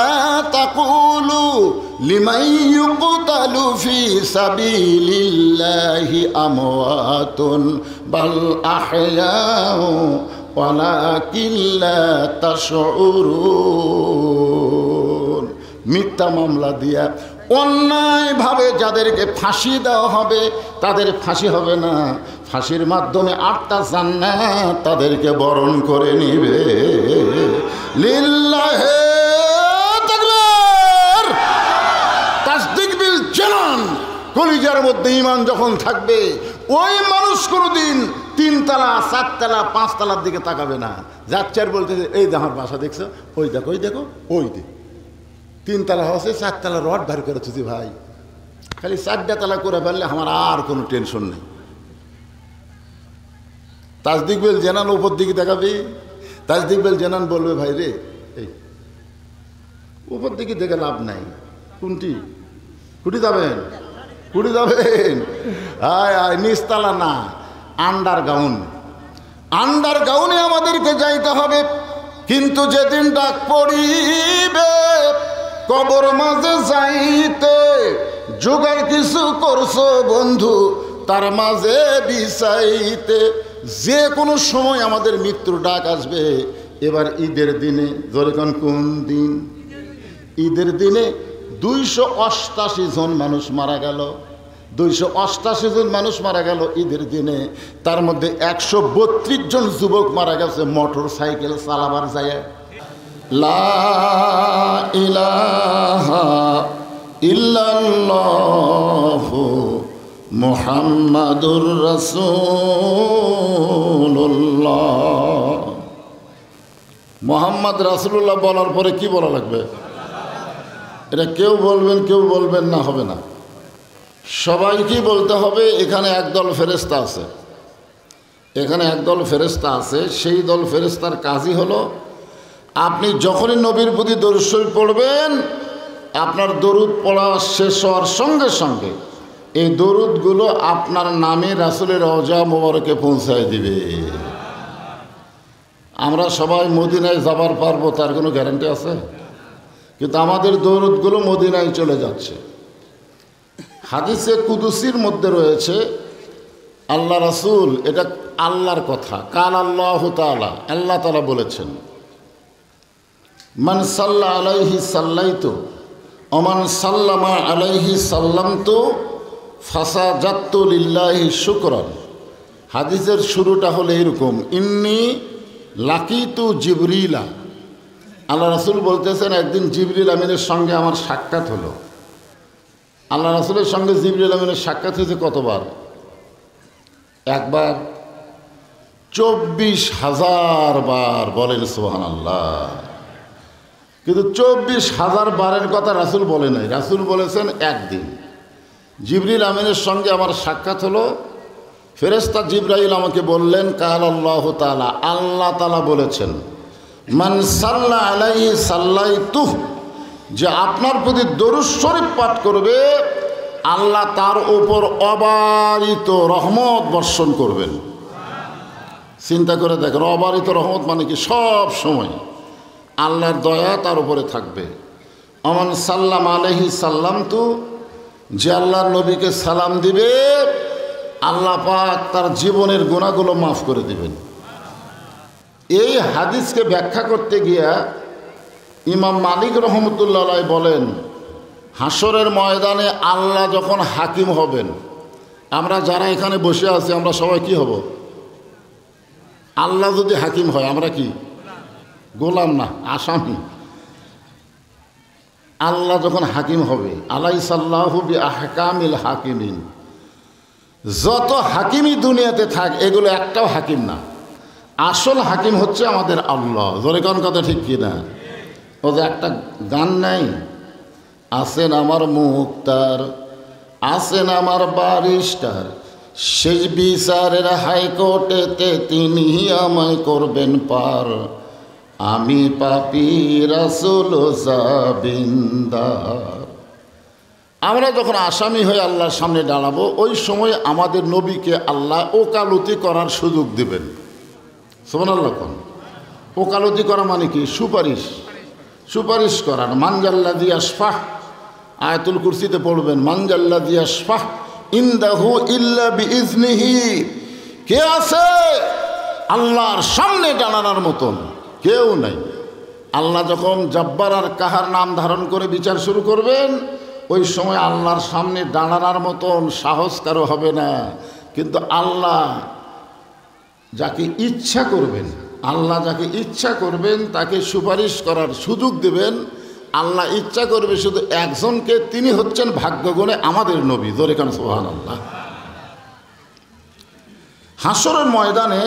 তাকুলু লিমান ইউকতালু ফি সাবিলিল্লাহি আমওয়াতুন বাল আহয়াউ ওয়ালাকিন লা তাশউরুন। মিথ্যা মামলা দিয়া অন্যায়ভাবে যাদেরকে ফাঁসি দেওয়া হবে তাদের ফাঁসি হবে না, ফাঁসির মাধ্যমে 8টা জান্নাত তাদেরকে বরণ করে নিবে। লিল্লাহি তাকবীর। তাসদিক বিল জানান, কলিজার মধ্যে ঈমান যখন থাকবে ওই মানুষ কোনোদিন 3 তলা 4 তলা 5 তলার দিকে তাকাবে না। যাচ্ছে আর বলতেছে এই দেখো আমার বাসা দেখছো, ওই দেখো ওই দেখো ওই দেখ 3 তলা হচ্ছে 4 তলা রড বার করেছি ভাই, খালি 4টা তলা করে ফেললে আমার আর কোনো টেনশন নেই। তাসদিক বিল জানান উপর দিকে দেখাবি, তাসদিক বিল জানান বলবে ভাই রে এই উপর দিকে দেখে লাভ নাই, কোনটি কুটি যাবেন কুটি যাবেন, আয় আয় নিচতলা না, আন্ডারগ্রাউন্ডে আমাদেরকে যাইতে হবে। কিন্তু যেদিন ডাক পড়িবে কবর মাঝে যাইতে, জোগাড় কিছু করছো বন্ধু তার মাঝে বিছাইতে। যে কোনো সময় আমাদের মৃত্যুর ডাক আসবে। এবার ঈদের দিনে ধরেন কোন দিন, ঈদের দিনে 288 জন মানুষ মারা গেল, 288 জন মানুষ মারা গেল ঈদের দিনে। তার মধ্যে 132 জন যুবক মারা গেছে মোটর সাইকেল চালাবার যায়। লা ইলাহা ইল্লাল্লাহু মুহাম্মাদুর রাসূলুল্লাহ। মুহাম্মদ রাসূলুল্লাহ বলার পরে কি বলা লাগবে? এটা কেউ বলবেন কেউ বলবেন না, হবে না, সবাইকেই বলতে হবে। এখানে একদল ফেরেশতা আছে, এখানে একদল ফেরেশতা আছে। সেই দল ফেরেশতার কাজই হলো আপনি যখনই নবীর প্রতি দরুদ শরীফ পড়বেন, আপনার দরুদ পড়া শেষ হওয়ার সঙ্গে সঙ্গে এই দরুদগুলো আপনার নামে রাসূলের রওজা মোবারকে পৌঁছায় দিবে। আমরা সবাই মদিনায় যাবার পারবো তার কোনো গ্যারান্টি আছে? কিন্তু আমাদের দরুদগুলো মদিনায় চলে যাচ্ছে। হাদিসে কুদুসির মধ্যে রয়েছে আল্লাহ রাসূল, এটা আল্লাহর কথা, কাল আল্লাহু তাআলা, আল্লাহ তাআলা বলেছেন মান সাল্লা আলাইহি সাল্লাইতু ওমান সাল্লামা আলাইহি সাল্লামতু ফাসাজাতু লিল্লাহি শুকরান। হাদিসের শুরুটা হলো এরকম, ইন্নী লাকিতু জিবরিলা। আল্লাহ রাসূল বলতেছেন একদিন জিবরিল আমিনের সঙ্গে আমার সাক্ষাৎ হলো। আল্লাহ রাসূলের সঙ্গে জিবরিল আমিনের সাক্ষাৎ হয়েছে কতবার? একবার। 24,000 বার, বলেন সুবহানাল্লাহ। কিন্তু 24,000 বারের কথা রাসূল বলে নাই, রাসূল বলেছেন একদিন জিবরিল আমিনের সঙ্গে আমার সাক্ষাৎ হলো। ফেরেশতা জিবরাইল আমাকে বললেন কাল আল্লাহু তাআলা, আল্লাহ তাআলা বলেছেন মান সাল্লা আলাইহি সাল্লাইতু, যে আপনার প্রতি দরুদ শরীফ পাঠ করবে আল্লাহ তার উপর অবারিত রহমত বর্ষণ করবেন। চিন্তা করে দেখেন, অবারিত রহমত মানে কি? সব সময় আল্লাহর দয়া তার উপরে থাকবে। আমান সাল্লাম আলাইহি সাল্লামতু, যে আল্লাহর নবীকে সালাম দিবে আল্লাহ পাক তার জীবনের গুনাহগুলো মাফ করে দিবেন। এই হাদিসকে ব্যাখ্যা করতে গিয়া ইমাম মালিক রহমতুল্লাহ আলাইহি বলেন, হাসরের ময়দানে আল্লাহ যখন হাকিম হবেন, আমরা যারা এখানে বসে আছি আমরা সবাই কি হব? আল্লাহ যদি হাকিম হয় আমরা কি? গোলাম না, আসামি। আল্লাহ যখন হাকিম হবে, আলাইসাল্লাহু বিআহকামিল হাকিমিন, যত হাকিমই দুনিয়াতে থাক এগুলো একটাও হাকিম না, আসল হাকিম হচ্ছে আমাদের আল্লাহ। জোরে কোন কথা ঠিক কিনা? ও যে একটা গান নাই, আছেন আমার মুক্তার, আছেন আমার বারিস্টার, শেষ বিচারের হাইকোর্টেতে তিনি আমায় করবেন পার, আমি পাপী রাসূল জাবিন্দার। আমরা যখন আসামি হয়ে আল্লাহর সামনে দাঁড়াবো ওই সময় আমাদের নবীকে আল্লাহ ওকালতি করার সুযোগ দেবেন। সুবহানাল্লাহ। ওকালতি করা মানে কি? সুপারিশ। সুপারিশ করার। মানজাল্লাযী ইয়াশফাহ, আয়াতুল কুরসিতে পড়বেন, মানজাল্লাযী ইয়াশফাহ ইনদাহু ইল্লা বিইজনিহি। কে আছে আল্লাহর সামনে দাঁড়ানোর মতন? কেউ নাই। আল্লাহ যখন জব্বার আর কাহার নাম ধারণ করে বিচার শুরু করবেন, ওই সময় আল্লাহর সামনে দাঁড়ানোর মতন সাহস কারো হবে না। কিন্তু আল্লাহ যাকে ইচ্ছা করবেন, আল্লাহ যাকে ইচ্ছা করবেন তাকে সুপারিশ করার সুযোগ দেবেন। আল্লাহ ইচ্ছা করবে শুধু একজনকে, তিনি হচ্ছেন ভাগ্যগুণে আমাদের নবী। জোরে কান সুবহানাল্লাহ। হাসরের ময়দানে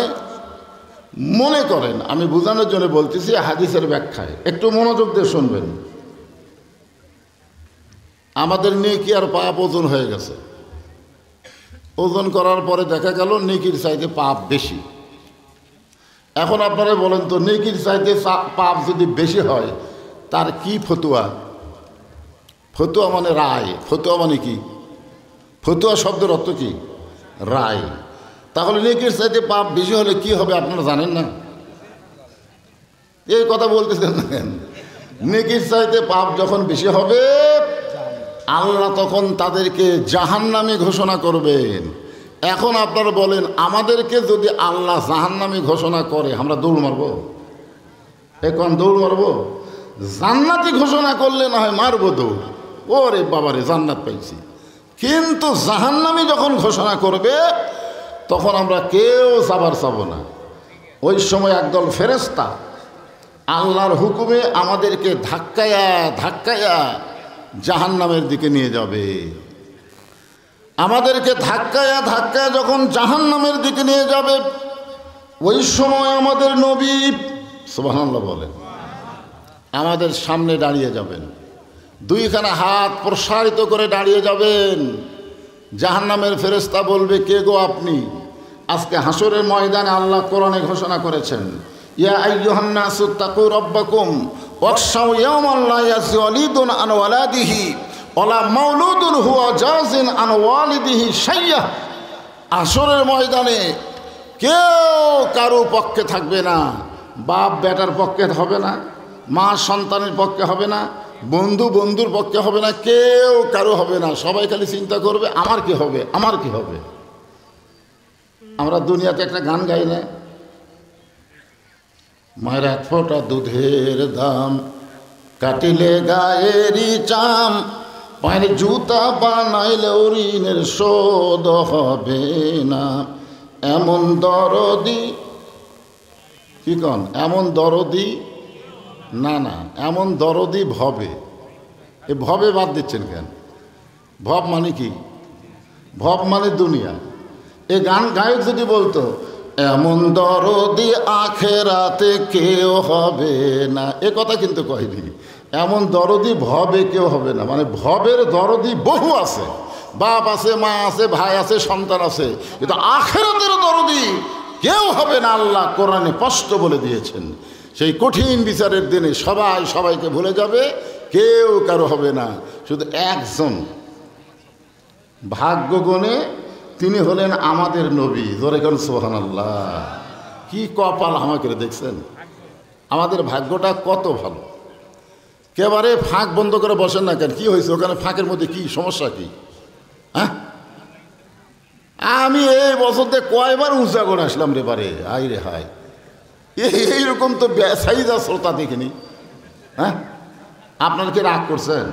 মনে করেন, আমি বোঝানোর জন্য বলতেছি হাদিসের ব্যাখ্যায়, একটু মনোযোগ দিয়ে শুনবেন। আমাদের নেকি আর পাপ ওজন হয়ে গেছে। ওজন করার পরে দেখা গেল নেকির চাইতে পাপ বেশি। এখন আপনারা বলেন তো, নেকির চাইতে পাপ যদি বেশি হয় তার কি ফতুয়া? ফতুয়া মানে রায়। ফতুয়া মানে কি? ফতুয়া শব্দের অর্থ কি? রায়। তাহলে নেকির চাইতে পাপ বেশি হলে কি হবে আপনারা জানেন না? এই কথা বলতেছেন না কেন? নেকির চাইতে পাপ যখন বেশি হবে, আল্লাহ তখন তাদেরকে জাহান্নামী ঘোষণা করবেন। এখন আপনারা বলেন, আমাদেরকে যদি আল্লাহ জাহান্নামী ঘোষণা করে আমরা দৌড় মারব? এখন দৌড় মারব? জান্নাতি ঘোষণা করলে না হয় মারবো দৌড়, ওরে বাবারে জান্নাত পাইছি। কিন্তু জাহান্নামী যখন ঘোষণা করবে তখন আমরা কেউ যাবার চাবো না। ওই সময় একদল ফেরেশতা আল্লাহর হুকুমে আমাদেরকে ধাক্কায়া ধাক্কায়া জাহান্নামের দিকে নিয়ে যাবে। আমাদেরকে ধাক্কায়া ধাক্কায়া যখন জাহান্নামের দিকে নিয়ে যাবে, ওই সময় আমাদের নবী সুবহানাল্লাহ বলেন, আমাদের সামনে দাঁড়িয়ে যাবেন, দুইখানা হাত প্রসারিত করে দাঁড়িয়ে যাবেন। জাহান্নামের ফেরেশতা বলবে, কে গো আপনি? আজকে হাসরের ময়দানে আল্লাহ কোরআনে ঘোষণা করেছেন, ইয়া আইয়ুহান নাসু তাকু রাব্বাকুম ওয়াখশাউ ইয়াওমান লা ইয়াজজি ওয়ালিদুন আন ওয়ালাদিহি ওয়ালা মাউলুদুন হুয়া জাযিন আন ওয়ালিদিহি শাইয়্যা। হাসরের ময়দানে কেউ কারো পক্ষে থাকবে না। বাপ বেটার পক্ষে হবে না, মা সন্তানের পক্ষে হবে না, বন্ধু বন্ধুর পক্ষে হবে না, কেউ কারো হবে না। সবাই খালি চিন্তা করবে আমার কি হবে, আমার কি হবে। আমরা দুনিয়াতে একটা গান গাই না, মায়ের এক ফোঁটা দুধের দাম কাটিলে গায়েরই চাম, পায়ের জুতা বানাইলে ঋণের শোধ হবে না। এমন দরদি, কি কন? এমন দরদি না, না, এমন দরদি ভবে। এ ভবে বাদ দিচ্ছেন কেন? ভব মানে কি? ভব মানে দুনিয়া। এ গান গায়ক যদি বলতো, এমন দরদি আখেরাতে কেউ হবে না, এ কথা কিন্তু কয়নি। এমন দরদি ভবে কেউ হবে না, মানে ভবের দরদি বহু আছে, বাপ আছে, মা আছে, ভাই আছে, সন্তান আছে, কিন্তু আখেরাতের দরদি কেউ হবে না। আল্লাহ কোরআনে স্পষ্ট বলে দিয়েছেন, সেই কঠিন বিচারের দিনে সবাই সবাইকে ভুলে যাবে, কেউ কারো হবে না। শুধু একজন ভাগ্যগুণে, তিনি হলেন আমাদের নবী। জোরে কোন সুবহানাল্লাহ। কি কপাল আমাকে দেখছেন, আমাদের ভাগ্যটা কত ভালো। একেবারে ফাঁক বন্ধ করে বসেন না কেন? কি হয়েছে ওখানে? ফাঁকের মধ্যে কি সমস্যা? কি হ্যাঁ? আমি এই বছর দিয়ে কয়বার উঁচা করে আসলাম রে বারে, আই রে হাই, এইরকম তো বেসাইজা শ্রোতা দেখিনি। হ্যাঁ, আপনারা কি রাগ করছেন?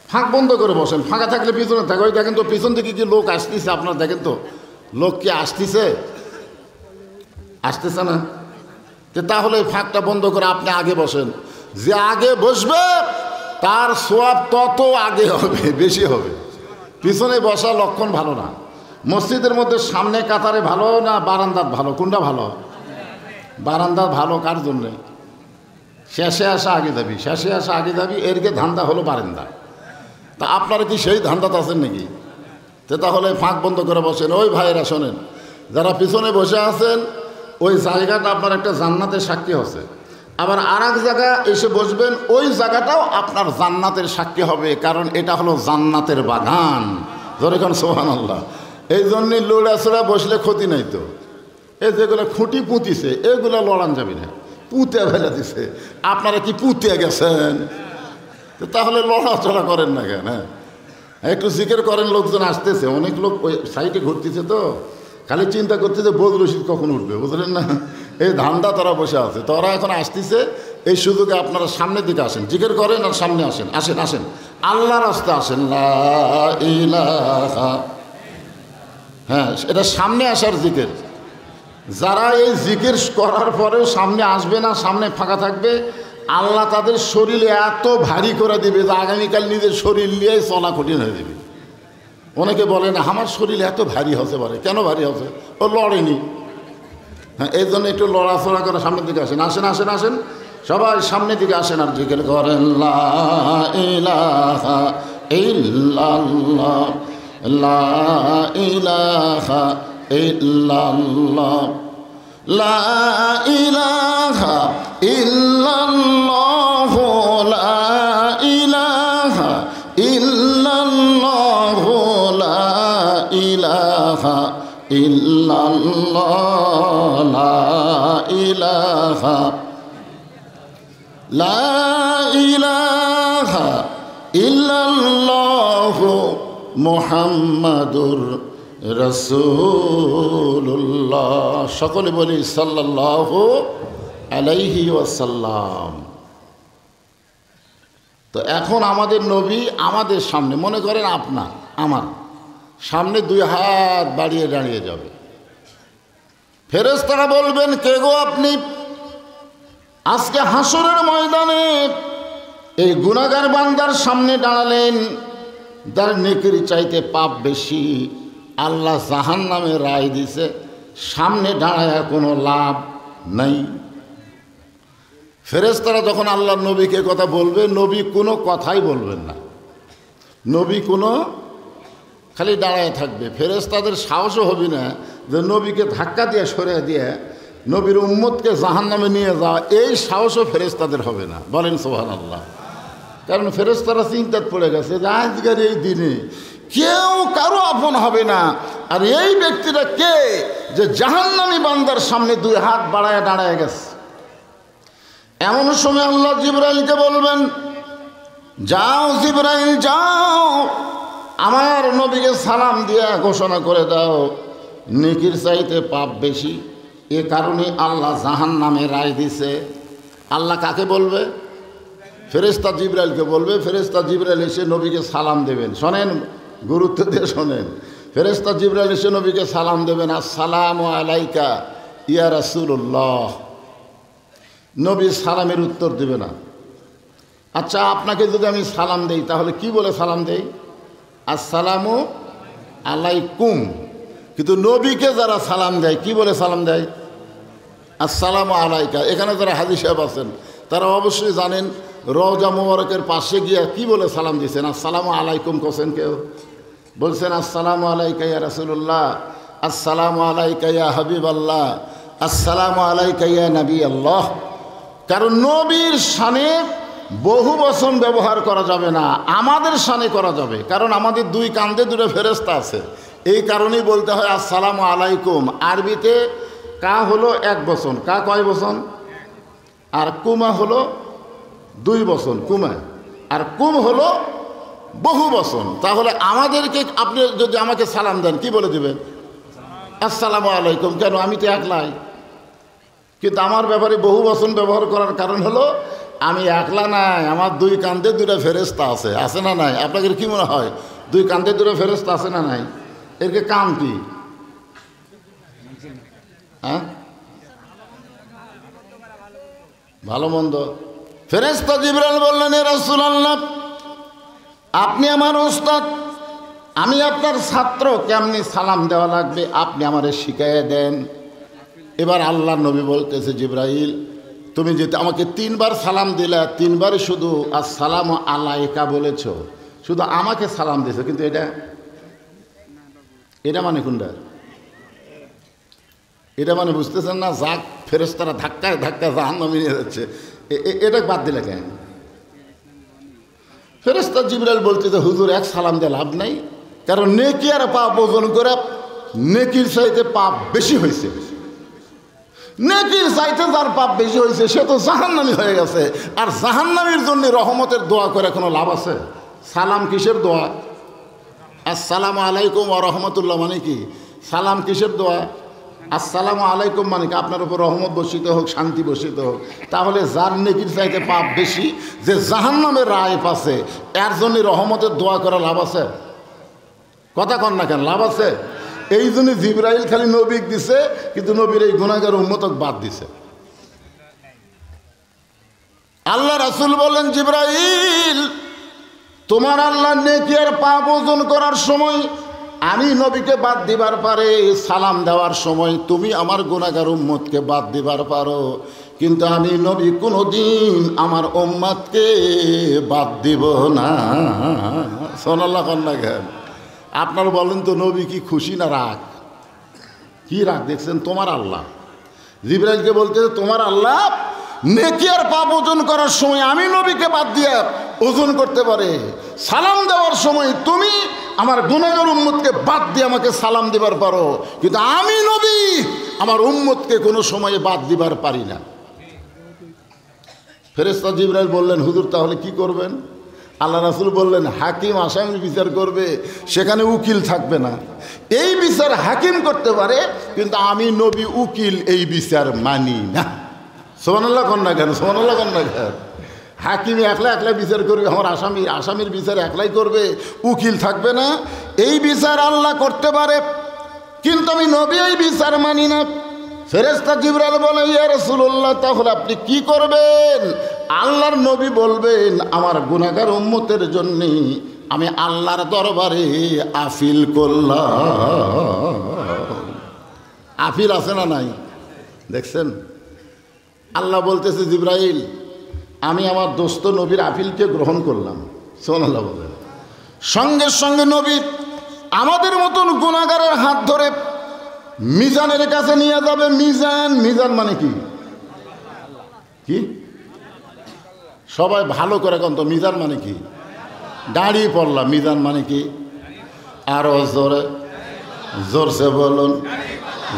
ফাঁক বন্ধ করে বসেন, ফাঁকা থাকলে পিছনে থাকে। ওই দেখেন তো পিছন থেকে কি লোক আসতেছে, আপনারা দেখেন তো লোক কি আসতেছে? আসতেছে না? তাহলে ফাঁকটা বন্ধ করে আপনি আগে বসেন। যে আগে বসবে তার সোয়াব তত আগে হবে, বেশি হবে। পিছনে বসা লক্ষণ ভালো না। মসজিদের মধ্যে সামনে কাতারে ভালো না বারান্দাত ভালো? কোনটা ভালো? বারান্দাত ভালো। কার জন্যে? শেষে আসা আগে যাবি, শেষে আসা আগে যাবি, এরকে ধান্দা হলো বারান্দা। তা আপনারা কি সেই ধান্দাতে আছেন নাকি? তাহলে ফাঁক বন্ধ করে বসেন। ওই ভাইয়েরা শোনেন, যারা পিছনে বসে আছেন ওই জায়গাটা আপনার একটা জান্নাতের সাক্ষী হচ্ছে। আবার আর এক জায়গা এসে বসবেন, ওই জায়গাটাও আপনার জান্নাতের সাক্ষী হবে, কারণ এটা হলো জান্নাতের বাগান। ধরে কোন সুবহানাল্লাহ। এই জন্যই লোড়াছড়া বসলে ক্ষতি নাই তো। এই যেগুলো খুঁটি পুঁতিছে এগুলো লড়ান যাবি না, পুঁতে ফেলে দিছে। আপনারা কি পুঁতে গেছেন? তাহলে লড়াচড়া করেন না কেন? হ্যাঁ, একটু জিকির করেন, লোকজন আসতেছে, অনেক লোক ওই সাইডে ঘুরতেছে, তো খালি চিন্তা করতেছে বদরুল রশিদ কখন উঠবে, বুঝলেন না? এই ধান্দা তারা বসে আছে, তারা এখন আসতেছে। এই সুযোগে আপনারা সামনের দিকে আসেন, জিকির করেন আর সামনে আসেন, আসেন আসেন, আল্লাহর রাস্তা আসেন। লা ইলাহা, হ্যাঁ, এটা সামনে আসার জিকির। যারা এই জিকির করার পরেও সামনে আসবে না, সামনে ফাঁকা থাকবে, আল্লাহ তাদের শরীরে এত ভারী করে দিবে যে আগামীকাল নিজের শরীর নিয়ে চলা কঠিন হয়ে যাবে। অনেকে বলে না আমার শরীর এত ভারী হতে পারে, কেন ভারী হবে? ও লড়েনি। হ্যাঁ, এই জন্য একটু লড়াচড়া করে সামনের দিকে আসেন, আসেন আসেন আসেন, সবাই সামনের দিকে আসেন আর জিকির করেন লা ইলাহা ইল্লাল্লাহ, লা ইলাহা ইল্লাল্লাহ, লা ইলাহা ইল্লাল্লাহ, লা ইলাহা ইল্লাল্লাহ, লা ইলাহা ইল্লাল্লাহ, লা ইলাহা, লা ইলাহা ইল্লাল্লাহ মুহাম্মাদুর রাসূলুল্লাহ। সকলে বলি সাল্লাল্লাহু আলাইহি ওয়াসাল্লাম। তো এখন আমাদের নবী আমাদের সামনে, মনে করেন আপনার আমার সামনে 2 হাত বাড়িয়ে দাঁড়িয়ে যাবে। ফেরেশতারা বলবেন, কে গো আপনি? আজকে হাসরের ময়দানে এই গুনাহগার বান্দার সামনে দাঁড়ালেন, যার নেকির চাইতে পাপ বেশি। আল্লাহ জাহান্নামে রায় দিছে, সামনে দাঁড়ায় কোনো লাভ নাই। ফেরেশতারা যখন আল্লাহ নবীকে কথা বলবে, নবী কোনো কথাই বলবেন না, নবী কোনো খালি দাঁড়ায় থাকবে। ফেরেশতাদের সাহসও হবে না যে নবীকে ধাক্কা দিয়ে সরিয়ে দিয়ে নবীর উম্মতকে জাহান্নামে নিয়ে যাওয়া, এই সাহসও ফেরেশতাদের হবে না। বলেন সুবহানাল্লাহ। কারণ ফেরেশতারা চিন্তায় পড়ে গেছে যে আজকের এই দিনে কেউ কারো আপন হবে না। আর এই ব্যক্তিটা কে যে জাহান্নামী বান্দার সামনে 2 হাত বাড়ায় দাঁড়ায় গেছে? এমন সময় আল্লাহ জিবরাইলকে বলবেন, যাও জিবরাইল যাও, আমার নবীকে সালাম দিয়া ঘোষণা করে দাও নেকির চাইতে পাপ বেশি, এ কারণে আল্লাহ জাহান্নামে রায় দিছে। আল্লাহ কাকে বলবে? ফেরেশতা জিবরাইলকে বলবে। ফেরেশতা জিবরাইল এসে নবীকে সালাম দেবেন। শোনেন, গুরুত্ব দিয়ে শোনেন। ফেরেশতা জিবরাইল এসে নবীকে সালাম দেবেন, আসসালামু আলাইকা ইয়া রাসূলুল্লাহ। নবী সালামের উত্তর দেবে না। আচ্ছা, আপনাকে যদি আমি সালাম দেই তাহলে কি বলে সালাম দেই? আসসালামু আলাইকুম। কিন্তু নবীকে যারা সালাম দেয় কি বলে সালাম দেয়? আসসালামু আলাইকা। এখানে যারা হাজী সাহেব আছেন তারা অবশ্যই জানেন, রওজা মুবারকের পাশে গিয়ে কি বলে সালাম দিয়েছেন? আসসালামু আলাইকুম কোসেন, কেউ বলছেন আসসালামু আলাইকা ইয়া রাসূলুল্লাহ, আসসালামু আলাইকা ইয়া হাবিবাল্লাহ, আসসালামু আলাইকা ইয়া নবী আল্লাহ। কারণ নবীর শানে বহু বচন ব্যবহার করা যাবে না, আমাদের শানে করা যাবে। কারণ আমাদের 2 কাঁধে 2 ফেরেশতা আছে, এই কারণেই বলতে হয় আসসালামু আলাইকুম। আরবিতে কা হলো 1 বচন, কা কয় বচন? আর কুমা হলো 2 বচন, কুমা। আর কুম হলো বহু বচন। তাহলে আমাদেরকে, আপনি যদি আমাকে সালাম দেন কি বলে দেবেন? আসসালামু আলাইকুম। কেন? আমি তো একলাই। কিন্তু আমার ব্যাপারে বহু বচন ব্যবহার করার কারণ হলো আমি একলা নাই, আমার 2 কাঁধে 2 ফেরেশতা আছে। আছে না নাই? আপনাদের কি মনে হয় 2 কাঁধে 2 ফেরেশতা আছে না নাই? এরকে কাম কি? হ্যাঁ, ভালো মন্দ। ফেরেশতা জিবরাইল বললেন, এ রাসূলুল্লাহ, আপনি আমার উস্তাদ, আমি আপনার ছাত্র, কেমনি সালাম দেওয়া লাগবে আপনি আমারে শিখাইয়ে দেন। এবার আল্লাহর নবী বলতেছে, জিবরাইল তুমি যেতে আমাকে 3 বার সালাম দিলা, 3 বারে শুধু আসসালামু আলাইকা বলেছ, শুধু আমাকে সালাম দিয়েছো, কিন্তু এটা মানে কোনটা? এটা মানে বুঝতেছেন না? যাক ফেরেশতারা ধাক্কায় ধাক্কা জাহান্নামে নিয়ে যাচ্ছে, এটা বাদ দিলে কেন? ফেরেশতা জিবরাইল বলতেছে, হুজুর 1 সালাম দিয়ে লাভ নাই, কারণ নেকি আর পাপ ওজন করে নেকির চাইতে পাপ বেশি হয়েছে। নেকির চাইতে যার পাপ বেশি হয়েছে সে তো জাহান্নামী হয়ে গেছে। আর জাহান্নামীর জন্য রহমতের দোয়া করে কোনো লাভ আছে? সালাম কিসের দোয়া? আসসালামু আলাইকুম ওয়া রাহমাতুল্লাহ মানে কি? সালাম কিসের দোয়া? আসসালামু আলাইকুম মানে কি আপনার উপর রহমত বর্ষিত হোক, শান্তি বর্ষিত হোক। তাহলে যার নেকির চাইতে পাপ বেশি, যে জাহান্নামের রায় পাচ্ছে, এর জন্য রহমতের দোয়া করা লাভ আছে? কথা কন না কেন, লাভ আছে? এই জন্য জিবরাইল খালি নবীক দিছে, কিন্তু নবীর এই গুনাহগার উম্মতক বাদ দিছে। আল্লাহ রাসূল বললেন, জিবরাইল তোমার আল্লাহ নেকি আর পাপ ওজন করার সময় আমি নবীকে বাদ দিবার পারে, সালাম দেওয়ার সময় তুমি আমার গুনাহগার উম্মতকে বাদ দিবার পারো, কিন্তু আমি নবী কোনোদিন আমার উম্মতকে বাদ দিব না। সুবহানাল্লাহ কন্যা কেন? আপনার বলেন তো নবী কি খুশি না রাগ? কি রাগ দেখছেন? তোমার আল্লাহ জিবরাইলকে বলতেছে তোমার আল্লাহ নেকি আর পাপ ওজন করার সময় আমি নবীকে বাদ দিয়ে ওজন করতে পারে, সালাম দেওয়ার সময় তুমি আমার গুনাহগার উম্মতকে বাদ দিয়ে আমাকে সালাম দিবার পারো, কিন্তু আমি নবী আমার উম্মতকে কোনো সময়ে বাদ দিবার পারি না। ফেরেশতা জিবরাইল বললেন, হুজুর তাহলে কি করবেন? আল্লাহ রাসূল বললেন, হাকিম আসামির বিচার করবে, সেখানে উকিল থাকবে না। এই বিচার হাকিম করতে পারে, কিন্তু আমি নবী উকিল এই বিচার মানি না। সুবহানাল্লাহ কন্যা কেন? সুবহানাল্লাহ কন্যা কেন? হাকিম একলা একলা বিচার করবে, আমার আসামির বিচার একলাই করবে, উকিল থাকবে না। এই বিচার আল্লাহ করতে পারে, কিন্তু আমি নবী এই বিচার মানি না। ফেরেশতা জিবরাইল বলে, ইয়া রাসূলুল্লাহ তাহলে আপনি কি করবেন? আল্লাহর নবী বলবেন, আমার গুনাহগার উম্মতের জন্য আমি আল্লাহর দরবারে আপিল করলাম। আপিল আছে না নাই? দেখছেন আল্লাহ বলতেছে, জিবরাইল আমি আমার দোস্ত নবীর আপিলকে গ্রহণ করলাম। সুবহানাল্লাহ বলেন। সঙ্গে সঙ্গে নবী আমাদের মতন গুনাহগারের হাত ধরে মিজানের কাছে নিয়ে যাবে। মিজান, মিজান মানে কি? কি সবাই ভালো করে কোন তো মিজান মানে কি? দাঁড়িয়ে পড়লাম। মিজান মানে কি? আরো জোরে, জোরসে বলুন।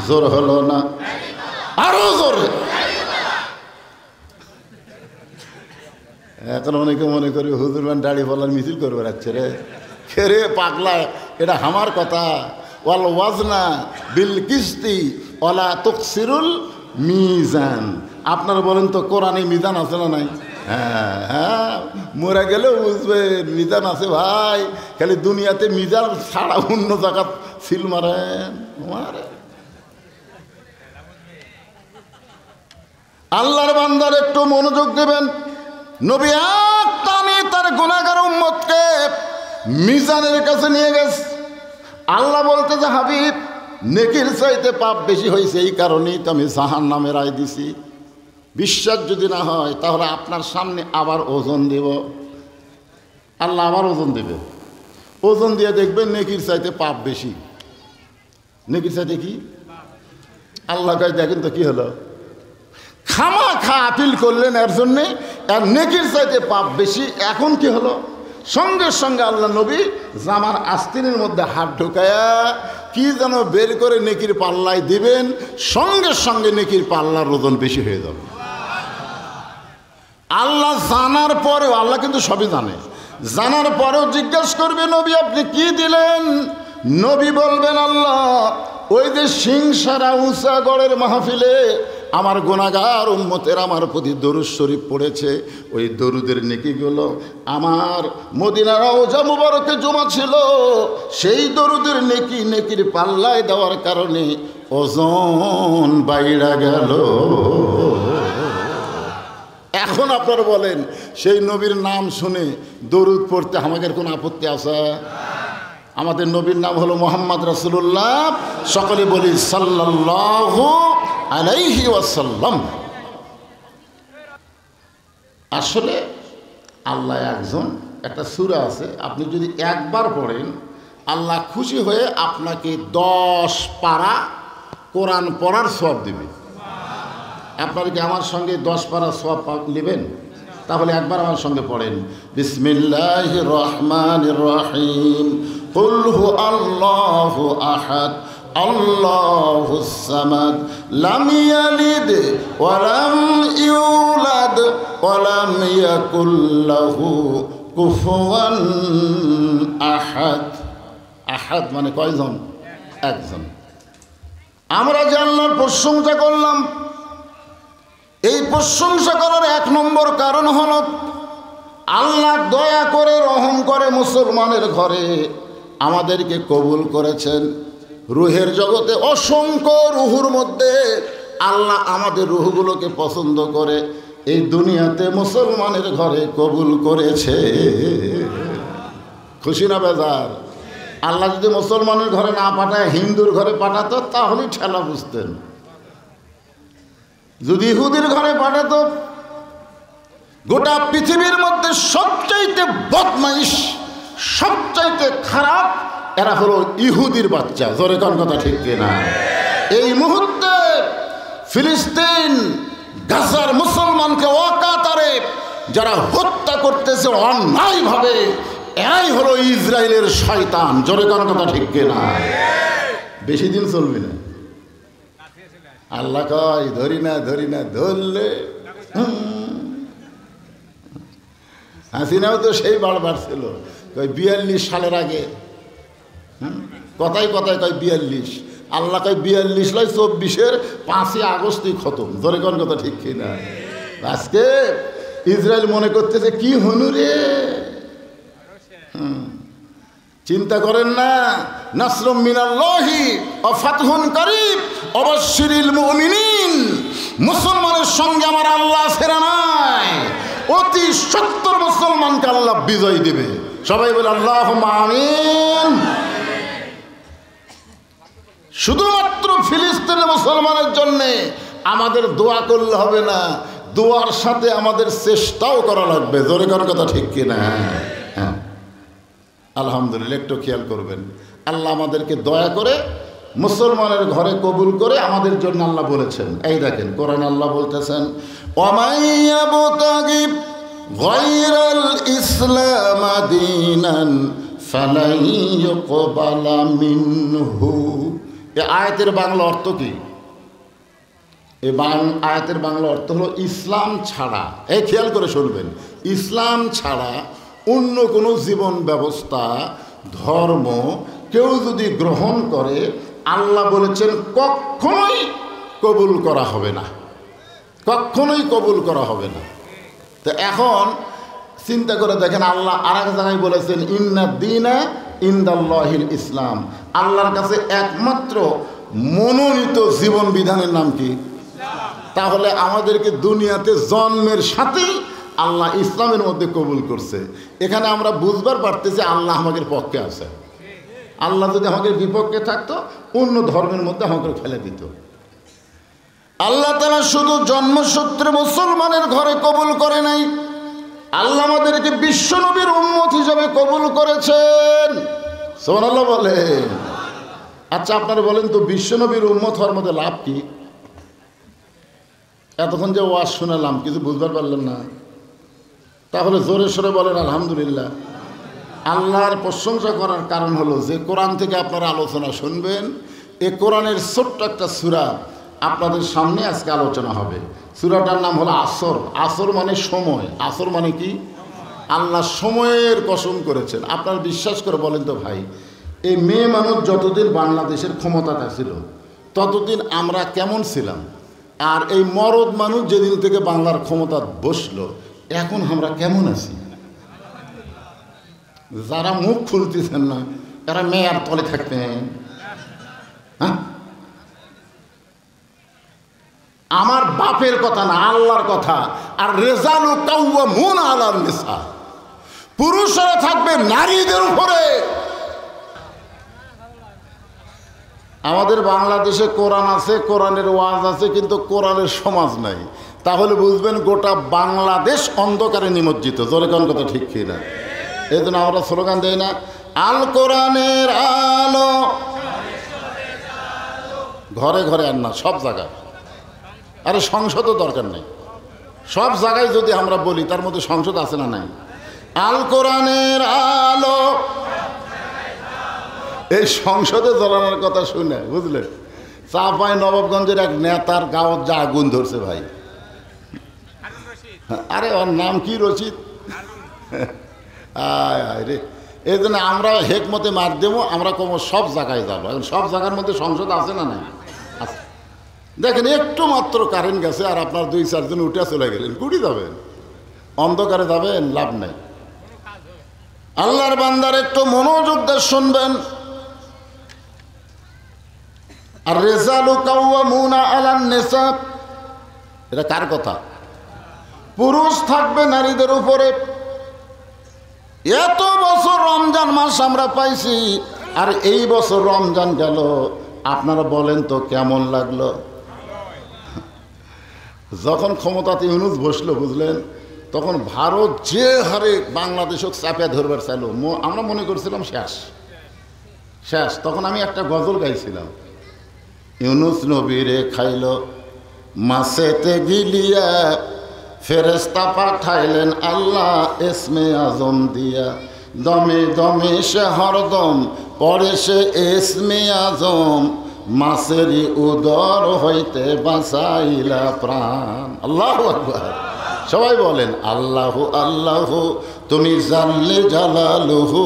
জোর হলো না, আরো জোরে। এখন অনেকে মনে করি হুজুর মান দাড়ি বলার মিছিল করবে রাখছে রে। খেরে পাগলা, এটা আমার কথা। ওয়াল ওয়াজনা বিল কিস্তি ওয়ালা তুকসিরুল মিজান। আপনারা বলেন তো কোরআনে মিজান আছে না নাই? হ্যাঁ হ্যাঁ, মরে গেলেও বুঝবেন মিজান আছে ভাই। খালি দুনিয়াতে মিজান ছাড়া অন্য জায়গা সিল মারেন মারে। আল্লাহর বান্দার একটু মনোযোগ দেবেন। নবী টানে তার গুনাহগার উম্মতকে মিজানের কাছে নিয়ে গেছে। আল্লাহ বলতেছে, হাবিব নেকির চাইতে পাপ বেশি হয়েছে, এই কারণেই তো আমি জাহান্নামের রায় দিছি। বিশ্বাস যদি না হয় তাহলে আপনার সামনে আবার ওজন দেব। আল্লাহ আবার ওজন দেবে। ওজন দিয়ে দেখবেন নেকির চাইতে পাপ বেশি। নেকির চাইতে কি? আল্লাহ কয় দেখেন তো কি হলো, খামাখা আপিল করলেন এর জন্যে, আর নেকির চাইতে পাপ বেশি। এখন কি হলো? সঙ্গে সঙ্গে আল্লাহ নবী জামার আস্তিনের মধ্যে হাত ঢোকায়া কি যেন বের করে নেকির পাল্লায় দিবেন, সঙ্গে সঙ্গে নেকির পাল্লার ওজন বেশি হয়ে যাবে। আল্লাহ জানার পরেও, আল্লাহ কিন্তু সবই জানে, জানার পরেও জিজ্ঞাসা করবে, নবী আপনি কি দিলেন? নবী বলবেন, আল্লাহ ওই যে সিংসারা উঁচা গড়ের মাহফিলে আমার গুনাহগার উম্মতের আমার প্রতি দরুদ শরীফ পড়েছে, ওই দরুদের নেকিগুলো আমার মদিনার রওজা মুবারকে জমা ছিল, সেই দরুদের নেকি নেকির পাল্লায় দেওয়ার কারণে ওজন বাইরা গেল। এখন আপনারা বলেন, সেই নবীর নাম শুনে দরুদ পড়তে আমাদের কোনো আপত্তি আছে? আমাদের নবীর নাম হলো মুহাম্মদ রাসূলুল্লাহ। সকলে বলি সাল্লাল্লাহু আলাইহি ওয়াসাল্লাম। আসলে আল্লাহ একজন, একটা সূরা আছে, আপনি যদি একবার পড়েন আল্লাহ খুশি হয়ে আপনাকে 10 পারা কোরআন পড়ার সওয়াব দিবে। আপনারা কি আমার সঙ্গে 10 পারা সওয়াব নেবেন? তাহলে একবার আমার সঙ্গে পড়েন, বিসমিল্লাহির রহমানির রহিম, কুল হু আল্লাহু আহাদ আল্লাহুস সামাদ লাম ইয়ালিদ ওয়া লাম ইউলাদ ওয়া লাম ইয়াকুল লাহু কুফুয়ান আহাদ। আহাদ মানে কয়জন? একজন। আমরা যে আল্লাহর প্রশংসা করলাম, এই প্রশংসা করার এক নম্বর কারণ হলো আল্লাহ দয়া করে রহম করে মুসলমানের ঘরে আমাদেরকে কবুল করেছেন। রুহের জগতে অসংখ্য রুহুর মধ্যে আল্লাহ আমাদের রুহগুলোকে পছন্দ করে এই দুনিয়াতে মুসলমানের ঘরে কবুল করেছে। খুশি না বেজার? আল্লাহ যদি মুসলমানের ঘরে না পাঠায়, হিন্দুর ঘরে পাঠাতো তাহলেই ঠেলা বুঝতেন। যদি ইহুদির ঘরে পাঠাতো, গোটা পৃথিবীর মধ্যে সবচাইতে বদমাইশ, সবচাইতে খারাপ এরা হলো ইহুদির বাচ্চা। জোরে কোন কথা ঠিক কিনা? এই মুহূর্তে ফিলিস্তিন গাজার মুসলমানকে অকাতারে যারা হত্যা করতেছে অন্যায়ভাবে, এরাই হলো ইসরায়েলের শয়তান। জোরে কোন কথা ঠিক কিনা? বেশি দিন চলবে না। আল্লাহ কয় ধরি না ধরলে হাসিনাও তো সেই বারবার ছিল, কয় 42 সালের আগে। কথায় কথায় কয় 42, আল্লাহ কয় 42 নয় 24-এর 5ই আগস্টই খতম। ধরে কোন কথা ঠিক কিনা? আজকে ইসরায়েল মনে করতেছে কি হনু রে। চিন্তা করেন না, নাসরুম মিনাল্লাহি ওয়া ফাতহুন করিব ওয়াবাশশিরিল মুমিনিন। মুসলমানের সঙ্গে আমার আল্লাহ ছেড়ে নাই, অতি সত্তর মুসলমানকে আল্লাহ বিজয় দেবে। সবাই বলে আল্লাহুম্মা আমিন। শুধুমাত্র ফিলিস্তিনের মুসলমানের জন্য আমাদের দোয়া করলে হবে না, দোয়ার সাথে আমাদের চেষ্টাও করা লাগবে। জোরে করার কথা ঠিক কিনা? হ্যাঁ, আলহামদুলিল্লাহ। একটু খেয়াল করবেন, আল্লাহ আমাদেরকে দয়া করে মুসলমানের ঘরে কবুল করে আমাদের জন্য আল্লাহ বলেছেন। এই দেখেন কোরআন আল্লাহ বলতেছেন, ওয়ামাইয়াবতাগি গায়রাল ইসলাম দীনান ফালাই ইউকবালা মিনহু। এই আয়াতের বাংলা অর্থ কি? এই আয়াতের বাংলা অর্থ হলো ইসলাম ছাড়া, এই খেয়াল করে শুনবেন, ইসলাম ছাড়া অন্য কোনো জীবন ব্যবস্থা, ধর্ম কেউ যদি গ্রহণ করে, আল্লাহ বলেছেন কখনোই কবুল করা হবে না, কখনোই কবুল করা হবে না। তো এখন চিন্তা করে দেখেন, আল্লাহ আর এক জায়গায় বলেছেন ইন্নাদ দীনা ইনদাল্লাহিল ইসলাম। আল্লাহর কাছে একমাত্র মনোনীত জীবন বিধানের নাম কি? তাহলে আমাদেরকে দুনিয়াতে জন্মের সাথেই আল্লাহ ইসলামের মধ্যে কবুল করছে। এখানে আমরা বুঝবার পারতেছি আল্লাহ আমাদের পক্ষে আছে। আল্লাহ যদি আমাদের বিপক্ষে থাকতো, অন্য ধর্মের মধ্যে আমাকে ফেলে দিত। আল্লাহ তাআলা শুধু জন্মসূত্রে মুসলমানের ঘরে কবুল করে নাই, আল্লাহ আমাদেরকে বিশ্বনবীর উম্মত হিসেবে কবুল করেছেন। সুবহানাল্লাহ বলেন। আচ্ছা আপনারা বলেন তো, বিশ্বনবীর উম্মত হওয়ার মধ্যে লাভ কি? এতক্ষণ যে ওয়াজ শোনালাম, কিছু বুঝবার পারলেন না? তাহলে জোরে সোরে বলেন আলহামদুলিল্লাহ। আল্লাহর প্রশংসা করার কারণ হলো যে কোরআন থেকে আপনারা আলোচনা শুনবেন, এ কোরআনের ছোট্ট একটা সূরা আপনাদের সামনে আজকে আলোচনা হবে। সূরাটার নাম হলো আসর। আসর মানে সময়। আসর মানে কি? আল্লাহ সময়ের কসম করেছেন। আপনারা বিশ্বাস করে বলেন তো ভাই, এই মেয়ে মানুষ যতদিন বাংলাদেশের ক্ষমতাটা ছিল, ততদিন আমরা কেমন ছিলাম? আর এই মরদ মানুষ যেদিন থেকে বাংলার ক্ষমতা বসলো, এখন আমরা কেমন আছি? যারা মুখ খুলতেছেন না, এরা মেয়ের তলে থাকতেন। হ্যাঁ, আমার বাপের কথা না, আল্লাহর কথা। আর রেজালু কাওয়ামুন আলান নিসা, পুরুষরা থাকবে নারীদের উপরে। আমাদের বাংলাদেশে কোরআন আছে, কোরআনের ওয়াজ আছে, কিন্তু কোরআনের সমাজ নাই। তাহলে বুঝবেন গোটা বাংলাদেশ অন্ধকারে নিমজ্জিত। জোরে কোন কথা ঠিক কি না? এই জন্য আমরা স্লোগান দেই না, আল কোরআনের আলো ঘরে ঘরে, আর না সব জায়গায়। আরে সংসদও দরকার নেই, সব জায়গায় যদি আমরা বলি তার মধ্যে সংসদ আছে না নাই? আল কোরআনের আলো এই সংসদে জ্বলানোর কথা শুনে, বুঝলেন? চাঁপাই নবাবগঞ্জের এক নেতার গাঁৱত যা আগুন ধরছে ভাই। আরে ওর নাম কি? রশিদ। আয় আয় রে, এই জন্য আমরা হেকমতে মার দেবো, আমরা কম সব জায়গায় যাবো। এখন সব জায়গার মধ্যে সংসদ আছে না নাই? আছে। দেখেন একটু মাত্র কারেন্ট গেছে আর আপনার 2-4 জন উঠে চলে গেলেন, কুড়ি যাবেন? অন্ধকারে যাবেন, লাভ নেই। আল্লাহর বান্দার একটু মনোযোগ দিয়ে শুনবেন। আর রিজালু কাওয়ামুনা আলান নিসা, এটা কার কথা? পুরুষ থাকবে নারীদের উপরে। এত বছর রমজান মাস আমরা পাইছি, আর এই বছর রমজান গেল, আপনারা বলেন তো কেমন লাগলো? যখন ক্ষমতাতে ইউনূস বসলো, বুঝলেন, তখন ভারত যে হারে বাংলাদেশক চাপে ধরবার চাইলো, আমরা মনে করছিলাম শেষ শেষ। তখন আমি একটা গজল গাইছিলাম, ইউনূস নবীরে খাইল মাছেতে গিলিয়া, ফেরেশতা পাঠাইলেন আল্লাহ ইসমে আজম দিয়া, দমে দমে সে হরদম পরে সে ইসমে আজম, মাছেরই উদর হইতে বাঁচাইলা প্রাণ। আল্লাহু আকবার। সবাই বলেন আল্লাহু আল্লাহু, তুমি জানলে জালালুহু,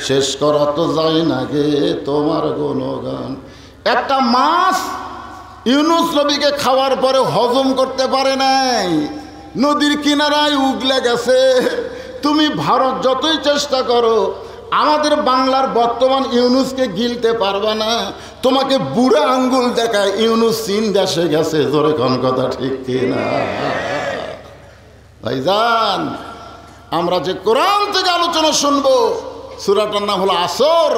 শেষ করা তো যায় না গে তোমার গুণগান। একটা মাছ ইউনূস নবীকে খাওয়ার পরে হজম করতে পারে নাই, নদীর কিনারায় উগলে গেছে। তুমি ভারত যতই চেষ্টা করো, আমাদের বাংলার বর্তমান ইউনূসকে গিলতে পারবে না। তোমাকে বুড়া আঙ্গুল দেখায় ইউনূস চীন দেশে গেছে। জোরে কোন কথা ঠিক কিনা? ভাইজান, আমরা যে কোরআন থেকে আলোচনা শুনবো, সূরাটার নাম হলো আসর।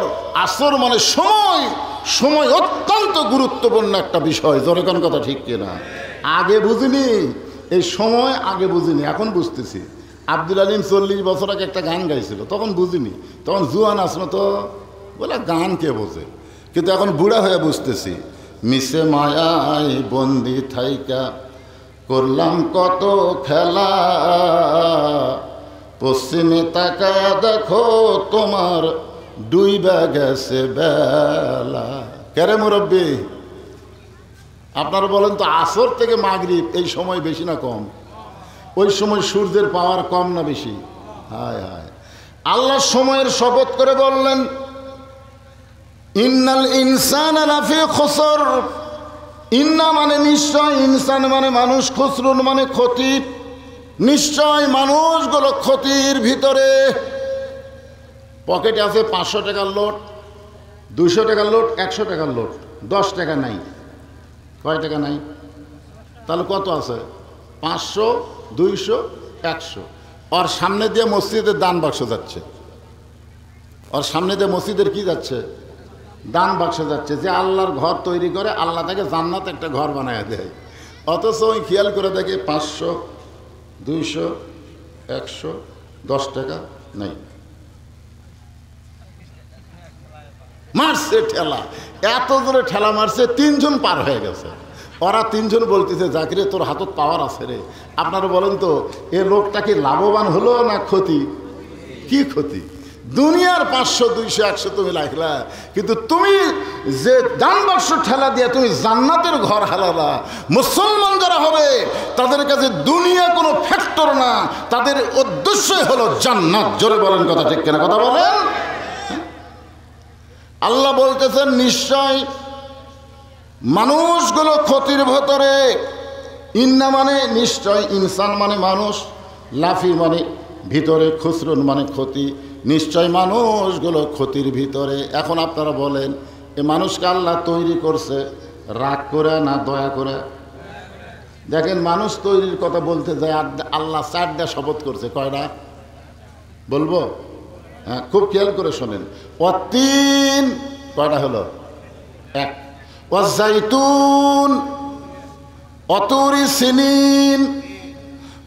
আসর মানে সময়। সময় অত্যন্ত গুরুত্বপূর্ণ একটা বিষয়। জোরে কোন কথা ঠিক কিনা? আগে বুঝিনি এই সময়, আগে বুঝিনি, এখন বুঝতেছি। আব্দুল আলিম 40 বছর আগে একটা গান গাইছিল, তখন বুঝিনি, তখন জুয়ান আসলো তো, বলে গান কে বোঝে। কিন্তু এখন বুড়া হয়ে বুঝতেছি। মিশে মায়ায় বন্দি থাইকা করলাম কত খেলা, পশ্চিমে তাকায়া দেখো তোমার ডুইবা গেছে বেলা। কেরে মুরব্বী, আপনারা বলেন তো, আসর থেকে মাগরিব এই সময় বেশি না কম? ওই সময় সূর্যের পাওয়ার কম না বেশি? হায় হায়, আল্লাহ সময়ের শপথ করে বললেন, ইন্নাল ইনসানা লাফি খুসর। ইন্না মানে নিশ্চয়, ইনসান মানে মানুষ, খুসরুন মানে ক্ষতি। নিশ্চয় মানুষগুলো ক্ষতির ভিতরে। পকেটে আছে 500 টাকার নোট, 200 টাকার নোট, 100 টাকার নোট, 10 টাকা নাই। কয় টাকা নাই? তাহলে কত আছে? 500, 200, 100। ওর সামনে দিয়ে মসজিদের দান বাক্স যাচ্ছে। ওর সামনে দিয়ে মসজিদের কি যাচ্ছে? দান বাক্স যাচ্ছে। যে আল্লাহর ঘর তৈরি করে, আল্লাহ তাকে জান্নাতে একটা ঘর বানায় দেয়। অথচ ওই খেয়াল করে দেখে 500, 200, 100, 10 টাকা নাই। মারছে ঠেলা, এত জোরে ঠেলা মারছে, 3 জন পার হয়ে গেছে। ওরা 3 জন বলতেছে, জাকিরে তোর হাতত পাওয়ার আছে রে। আপনারা বলেন তো, এ লোকটা কি লাভবান হলো না ক্ষতি? কি ক্ষতি? দুনিয়ার 500, 200, 100 তুমি রাখলা, কিন্তু তুমি যে দান বাক্স ঠেলা দিয়ে তুমি জান্নাতের ঘর হারালা। মুসলমান যারা হবে তাদের কাছে দুনিয়া কোনো ফ্যাক্টর না, তাদের উদ্দেশ্যই হলো জান্নাত। জোরে বলেন কথা ঠিক কিনা? কথা বলেন। আল্লাহ বলতেছেন, নিশ্চয় মানুষগুলো ক্ষতির ভেতরে। ইন্না মানে নিশ্চয়, ইনসান মানে মানুষ, লাফি মানে ভিতরে, খুসরুন মানে ক্ষতি। নিশ্চয় মানুষগুলো ক্ষতির ভিতরে। এখন আপনারা বলেন, এ মানুষকে আল্লাহ তৈরি করছে রাগ করে না দয়া করে? দেখেন, মানুষ তৈরির কথা বলতে যায়, আল্লাহ 4টা শপথ করছে। কয়টা বলবো? হ্যাঁ, খুব খেয়াল করে শোনেন। অতীন কয়টা হলো? 1। ওয়াজাইতুন, অতুরি সিনিন,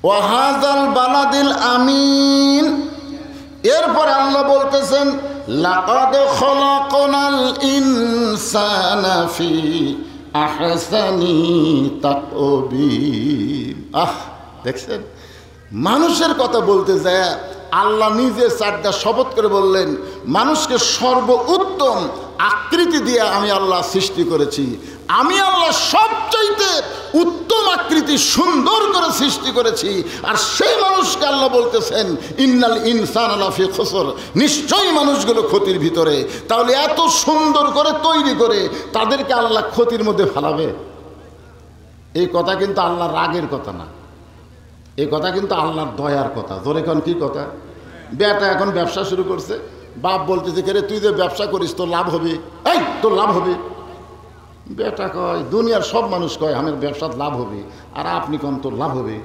ওয়াহাজাল বালাদিল আমিন। এরপরে আল্লাহ বলতেছেন, লাকাদ খলাকনাল ইনসানা ফি আহসানি তাকওয়িম। দেখছেন, মানুষের কথা বলতে যায় আল্লাহ নিজে চারটা শপথ করে বললেন, মানুষকে সর্বোত্তম আকৃতি দিয়ে আমি আল্লাহ সৃষ্টি করেছি। আমি আল্লাহ সবচাইতে উত্তম আকৃতি সুন্দর করে সৃষ্টি করেছি। আর সেই মানুষকে আল্লাহ বলতেছেন, ইন্নাল ইনসানা লাফি খুসর, নিশ্চয়ই মানুষগুলো ক্ষতির ভিতরে। তাহলে এত সুন্দর করে তৈরি করে তাদেরকে আল্লাহ ক্ষতির মধ্যে ফেলাবে? এই কথা কিন্তু আল্লাহর রাগের কথা না, এই কথা কিন্তু আল্লাহর দয়ার কথা। ধরে এখন কি কথা? বেটা এখন ব্যবসা শুরু করছে, বাপ বলতেছে, কে রে তুই যে ব্যবসা করিস তোর লাভ হবে, এই তোর লাভ হবে। বেটা কয়, দুনিয়ার সব মানুষ কয় আমার ব্যবসার লাভ হবে, আর আপনি কন তোর লাভ হবে?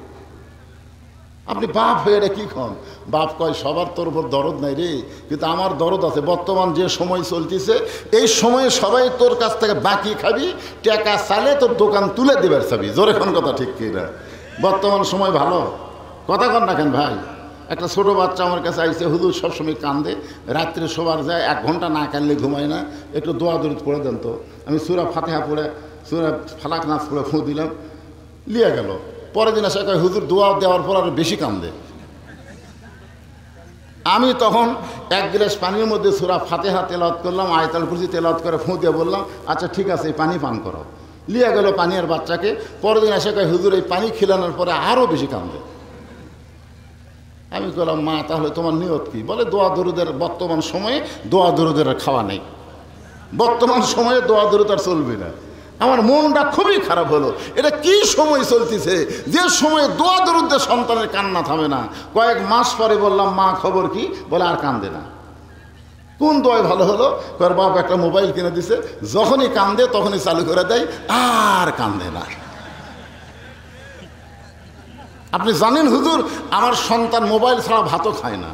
আপনি বাপ হয়ে এটা কী কন? বাপ কয়, সবার তোর উপর দরদ নাই রে, কিন্তু আমার দরদ আছে। বর্তমান যে সময় চলতেছে, এই সময়ে সবাই তোর কাছ থেকে বাকি খাবি, টাকা চালে তোর দোকান তুলে দেবার চাবি। জোরে কোন কথা ঠিক কি না? বর্তমান সময় ভালো কথা কন না কেন ভাই? একটা ছোটো বাচ্চা আমার কাছে আইসে, হুজুর সবসময় কান্দে, রাত্রে শোবার যায়, 1 ঘন্টা না কানলে ঘুমায় না, একটু দোয়া দরুদ পড়ে দেন তো। আমি সূরা ফাতিহা পড়ে, সূরা ফালাক নাস পড়ে ফু দিলাম, লিয়ে গেল। পরের দিন আসে কয়, হুজুর দোয়া দেওয়ার পর আরও বেশি কান্দে। আমি তখন 1 গ্লাস পানির মধ্যে সূরা ফাতিহা তেলাওয়াত করলাম, আয়াতুল কুরসি তেলাওয়াত করে ফু দিয়ে বললাম, আচ্ছা ঠিক আছে এই পানি পান করো। লিয়ে গেল পানি আর বাচ্চাকে। পরের দিন আসে কয়, হুজুর এই পানি খিলানোর পরে আরও বেশি কান্দে। আমি বললাম, মা তাহলে তোমার নিয়ত কি? বলে, দোয়া দরুদের বর্তমান সময়ে দোয়া দরুদের খাওয়া নেই, বর্তমান সময়ে দোয়া দরুদ আর চলবে না। আমার মনটা খুবই খারাপ হলো। এটা কি সময় চলতেছে যে সময়ে দোয়া দরুদের সন্তানের কান্না থামে না? কয়েক মাস পরে বললাম, মা খবর কি? বলে, আর কান্দে না। কোন দোয়ায় ভালো হলো? কয়ের বাপ একটা মোবাইল কিনে দিছে, যখনই কান্দে তখনই চালু করে দেয়, আর কান্দে না। আপনি জানেন হুজুর, আমার সন্তান মোবাইল ছাড়া ভাতও খায় না।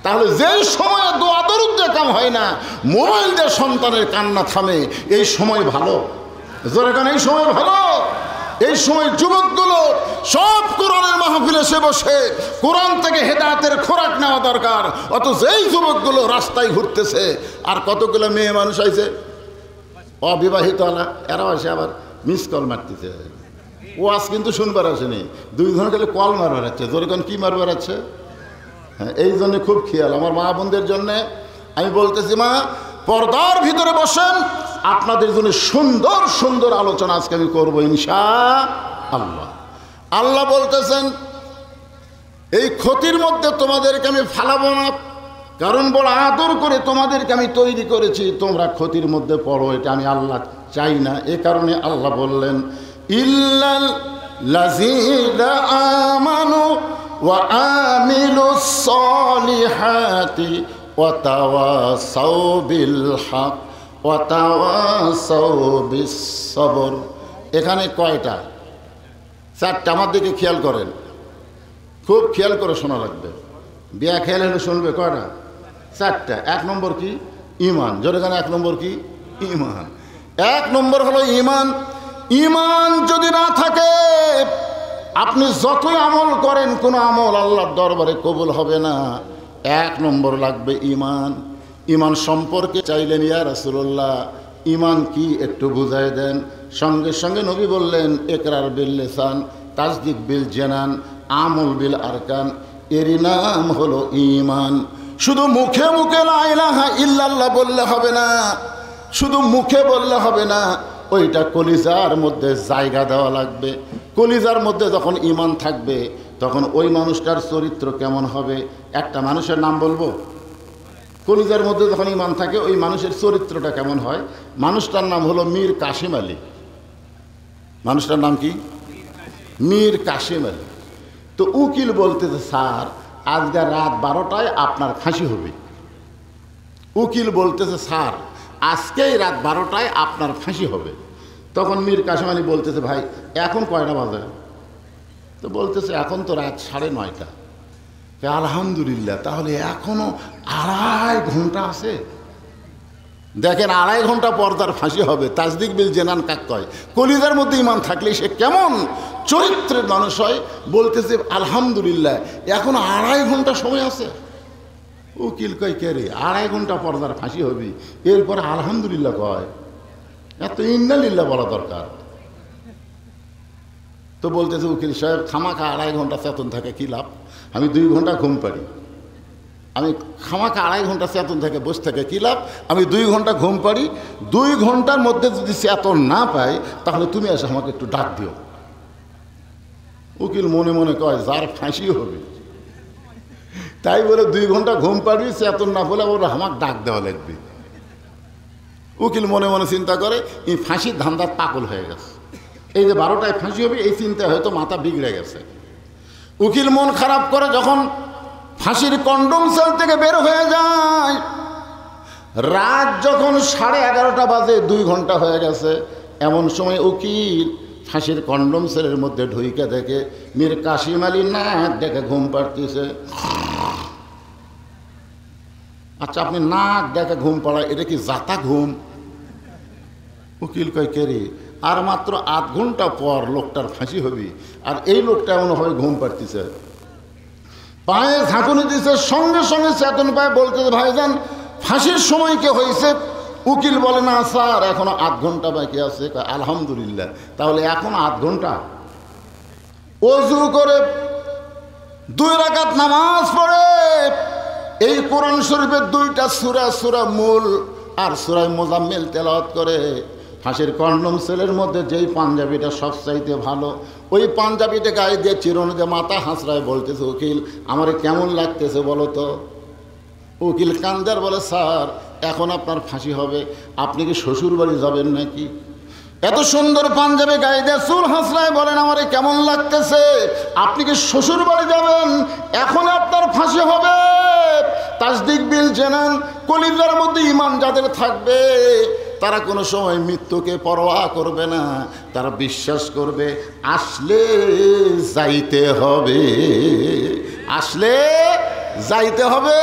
তাহলে যে সময়ে দোয়া দরুদ দিয়ে কাম হয় না, মোবাইল দিয়ে সন্তানের কান্না থামে, এই সময় ভালো। জোরে কান, এই সময় ভালো। এই সময় যুবকগুলো সব কোরআনের মাহফিলে এসে বসে কোরআন থেকে হেদায়েতের খোরাক নেওয়া দরকার। অত যেই যুবকগুলো রাস্তায় ঘুরতেছে, আর কতগুলো মেয়ে মানুষ আইছে অবিবাহিত, এরাও আসে আবার মিস কল মারতেছে। ওয়াজ কিন্তু শুনবার আসেনি, 2 জন গেলে কল মারবার আছে। যেরকম কি মারবার আছে? হ্যাঁ, এই জন্যে খুব খেয়াল আমার মা বোনদের জন্যে। আমি বলতেছি, মা পর্দার ভিতরে বসেন, আপনাদের জন্য সুন্দর সুন্দর আলোচনা আজকে আমি করবো ইনশাআল্লাহ। আল্লাহ বলতেছেন, এই ক্ষতির মধ্যে তোমাদেরকে আমি ফালাবো না, কারণ বড় আদর করে তোমাদেরকে আমি তৈরি করেছি, তোমরা ক্ষতির মধ্যে পড়ো, এটা আমি আল্লাহ চাই না। এ কারণে আল্লাহ বললেন, ইল্লাল লাযীনা আমানু ওয়া আমিলুস সলিহাতি ওয়া তাওয়াসাউ বিল হক ওয়া তাওয়াসাউ বিস সবর। এখানে কয়টা? 4টা। আমার দিকে খেয়াল করেন, খুব খেয়াল করে শোনা লাগবে। বিয়া খেয়াল হলে শুনবে কয়টা? 4টা। 1 নম্বর কি? ঈমান। জোরে গান, 1 নম্বর কি? ঈমান। 1 নম্বর হলো ঈমান। ঈমান যদি না থাকে, আপনি যতই আমল করেন, কোনো আমল আল্লাহর দরবারে কবুল হবে না। 1 নম্বর লাগবে ঈমান। ঈমান সম্পর্কে চাইলেন, ইয়া রাসূলুল্লাহ ঈমান কি একটু বুঝাই দেন। সঙ্গে সঙ্গে নবী বললেন, ইকরার বিল লিসান, তাসদিক বিল জানান, আমল বিল আরকান। এরই নাম হলো ঈমান। শুধু মুখে মুখে লা ইলাহা ইল্লাল্লাহ বললে হবে না, শুধু মুখে বললে হবে না, ওইটা কলিজার মধ্যে জায়গা দেওয়া লাগবে। কলিজার মধ্যে যখন ঈমান থাকবে, তখন ওই মানুষটার চরিত্র কেমন হবে? একটা মানুষের নাম বলবো, কলিজার মধ্যে যখন ঈমান থাকে, ওই মানুষের চরিত্রটা কেমন হয়? মানুষটার নাম হলো মীর কাসেম আলী। মানুষটার নাম কি? মীর কাসেম আলী। তো উকিল বলতেছে, স্যার আজকে রাত 12টায় আপনার ফাঁসি হবে। উকিল বলতেছে, স্যার আজকেই রাত 12টায় আপনার ফাঁসি হবে। তখন মীর কাসেম আলী বলতেছে, ভাই এখন কয়টা বাজে? তো বলতেছে, এখন তো রাত 9:30। আলহামদুলিল্লাহ, তাহলে এখনো 2.5 ঘন্টা আছে। দেখেন, 2.5 ঘন্টা পর তার ফাঁসি হবে। তাসদিক বিল জানান কাক কয়? কলিজার মধ্যে ঈমান থাকলে সে কেমন চরিত্রের মানুষ হয়। বলতেছে, আলহামদুলিল্লাহ এখন 2.5 ঘন্টা সময় আছে। উকিল কয়, কে রে 2.5 ঘন্টা পর তার ফাঁসি হবে, এরপর আলহামদুলিল্লাহ কয়? এত ইন্নালিল্লাহ বলা দরকার। তো বলতেছে উকিল সাহেব, খামাখা 2.5 ঘন্টা চেতন থাকে কি লাভ? আমি 2 ঘন্টা ঘুম পারি। আমি খামাখা 2.5 ঘন্টা চেতন থেকে বসে থাকে কী লাভ? আমি 2 ঘন্টা ঘুম পাড়ি, 2 ঘন্টার মধ্যে যদি চেতন না পাই তাহলে তুমি এসে আমাকে একটু ডাক দিও। উকিল মনে মনে কয় যার ফাঁসি হবে, তাই বলে 2 ঘন্টা ঘুম পাড়ি, চেতন না বলে ওরা আমাকে ডাক দেওয়া লাগবে। উকিল মনে মনে চিন্তা করে এই ফাঁসির ধান্দার পাগল হয়ে গেছে, এই যে 12টায় ফাঁসি হবে এই চিন্তায় হয়তো মাথা বিগড়ে গেছে। উকিল মন খারাপ করে যখন ফাঁসির কন্ডম সেল থেকে বের হয়ে যায়, রাত যখন 11:30 বাজে, 2 ঘন্টা হয়ে গেছে, এমন সময় উকিল ফাঁসির কন্ডম সেলের মধ্যে ঢুইকে দেখে মীর কাসিম আলী নাক ডেকে ঘুম পাড়তেছে। আচ্ছা, আপনি নাক ডেকে ঘুম পাড়ায়, এটা কি জাতা ঘুম? উকিল কয় কে রে? আর মাত্র 8 ঘন্টা পর লোকটার ফাঁসি হবে, আর এই লোকটা এমন হয় ঘুম পাড়তেছে। পায়ে ঝাঁকুনি দিচ্ছে, সঙ্গে সঙ্গে চেতন পায়, বলতেছে ভাইজান ফাঁসির সময় কে হয়েছে? উকিল বলে না স্যার, এখনো 8 ঘন্টা বাকি আছে। আলহামদুলিল্লাহ, তাহলে এখন 8 ঘন্টা। ওযু করে 2 রাকাত নামাজ পড়ে এই কোরআন শরীফের 2টা সূরা, সূরা মূল আর সূরা মুজাম্মিল তেলাওয়াত করে ফাঁসির কন্ডম সেলের মধ্যে যেই পাঞ্জাবিটা সবচাইতে ভালো, ওই পাঞ্জাবিটা গায়ে দিয়ে চিরুনি দিয়ে মাথা হাঁচড়ায় বলতেছে উকিল আমারে কেমন লাগতেছে বলো তো? উকিল কান্দার বলে স্যার এখন আপনার ফাঁসি হবে, আপনি কি শ্বশুর বাড়ি যাবেন নাকি? এত সুন্দর পাঞ্জাবি গায়ে দিয়ে চুল হাঁচড়ায় বলেন আমারে কেমন লাগতেছে, আপনি কি শ্বশুর বাড়ি যাবেন, এখন আপনার ফাঁসি হবে। তাসদিক বিল জানান, কলিজার মধ্যে ঈমান যাদের থাকবে তারা কোনো সময় মৃত্যুকে পরোয়া করবে না, তারা বিশ্বাস করবে আসলে যাইতে হবে, আসলে যাইতে হবে।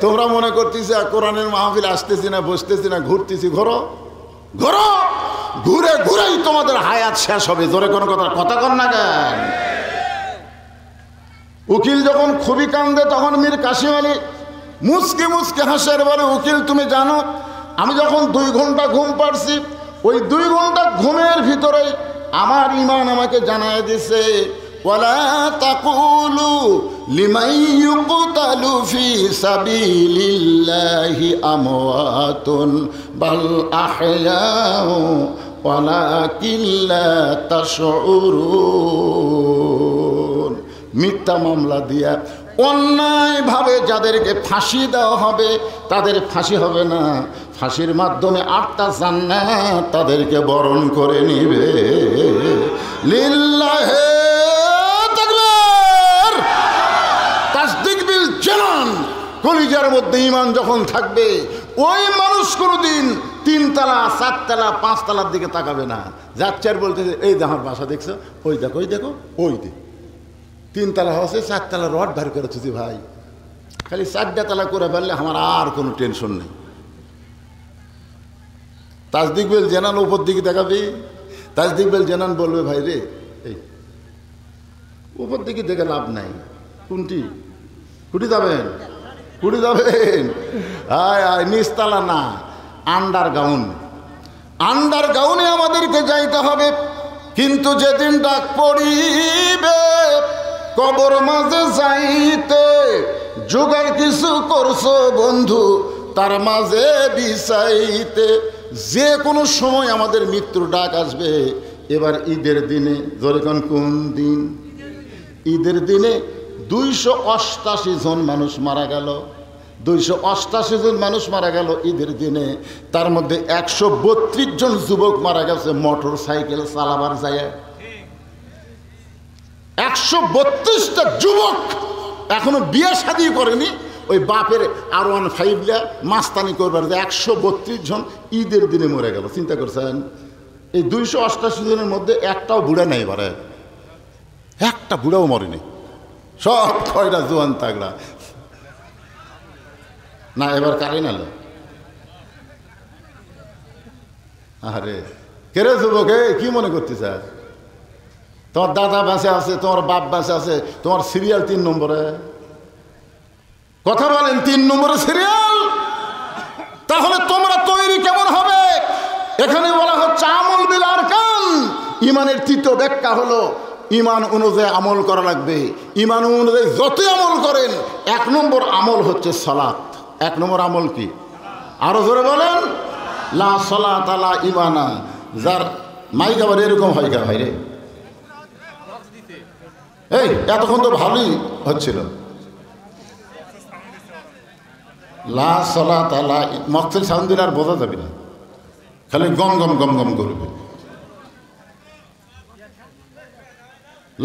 তোমরা মনে করতেছি কোরআনের মাহফিল আসতেছি না, বসতেছি না, ঘুরতেছি, ঘোরো ঘোরো, ঘুরে ঘুরেই তোমাদের হায়াত শেষ হবে। জোরে কোনো কথা কর না কেন? উকিল যখন খুবই কান্দে তখন মীর কাসিম আলী মুচকে মুচকে হাসের বলে উকিল তুমি জানো আমি যখন 2 ঘন্টা ঘুম পাড়ছি, ওই 2 ঘন্টা ঘুমের ভিতরেই আমার ঈমান আমাকে জানায় দিছে ওয়ালা তাকুলু লিমান ইউকতালু ফি সাবিলিল্লাহি আমওয়াতুন বাল আহয়াউ ওয়ালাকিন লা তাশউরুন। মিথ্যা মামলা দিয়া অন্যায়ভাবে যাদেরকে ফাঁসি দেওয়া হবে তাদের ফাঁসি হবে না, ফাঁসির মাধ্যমে 8টা জান্নাত তাদেরকে বরণ করে নিবে। লিল্লাহি তাকবীর। তাসদিক বিল জানান, কলিজার মধ্যে ঈমান যখন থাকবে ওই মানুষ কোনোদিন 3 তলা 4 তলা 5 তলার দিকে তাকাবে না। যাচ্ছে আর বলতেছে এই যে আমার বাসা দেখছো, ওই দেখো ওই দেখো ওই দেখ 3 তলা হচ্ছে 4 তলা রড বার করেছি ভাই, খালি 4টা তলা করে ফেললে আমার আর কোনো টেনশন নেই। তাসদিক বিল জানান উপর দিকে দেখাবে, তাসদিক বিল জানান বলবে ভাই রে এই উপর দিকে দেখে লাভ নাই, কোনটি কুটি যাবেন, কুটি যাবেন, আয় আয় নিচতলা না, আন্ডারগ্রাউন্ডে আমাদেরকে যাইতে হবে। কিন্তু যেদিন ডাক পড়িবে কবর মাঝে যাইতে, জোগাড় কিছু করছো বন্ধু তার মাঝে বিছাইতে। যে কোনো সময় আমাদের মৃত্যুর ডাক আসবে। এবার ঈদের দিনে যেরকম কোন দিন, ঈদের দিনে 288 জন মানুষ মারা গেল, 288 জন মানুষ মারা গেল ঈদের দিনে। তার মধ্যে 132 জন যুবক মারা গেছে মোটর সাইকেল চালাবার যায়। 132টা যুবক এখনো বিয়ে শাদী করেনি, ওই বাপের R15 মাস্তানি করবার যে 132 জন ঈদের দিনে মরে গেল। চিন্তা করছেন এই 288 জনের মধ্যে একটাও বুড়া নেই, বারে একটা বুড়াও মরেনি, সব কয়টা জোয়ান তাগড়া। না এবার কারে নাল, আরে কেরে যুবক কি মনে করতেছে? তোমার দাদা বেঁচে আছে, তোমার বাপ বেঁচে আছে, তোমার সিরিয়াল 3 নম্বরে। কথা বলেন 3 নম্বরে সিরিয়াল। তাহলে তোমরা তৈরি কেমন হবে? এখানে বলা হচ্ছে আমল বিল আরকান। ইমানের 3য় ব্যাখ্যা হলো ইমান অনুযায়ী আমল করা লাগবে। ইমান অনুযায়ী যত আমল করেন, 1 নম্বর আমল হচ্ছে সালাত। 1 নম্বর আমল কি? আরো জোরে বলেন, লা সালাত লা ইমানা। যার মাইক আবার এরকম হয় কে ভাই রে? এই এতক্ষণ তো ভালোই হচ্ছিল। লা সালাত লা, মক্সের সাউন্ড দিলে আর বোঝা যাবে না, খালি গম গম গম গম করবে।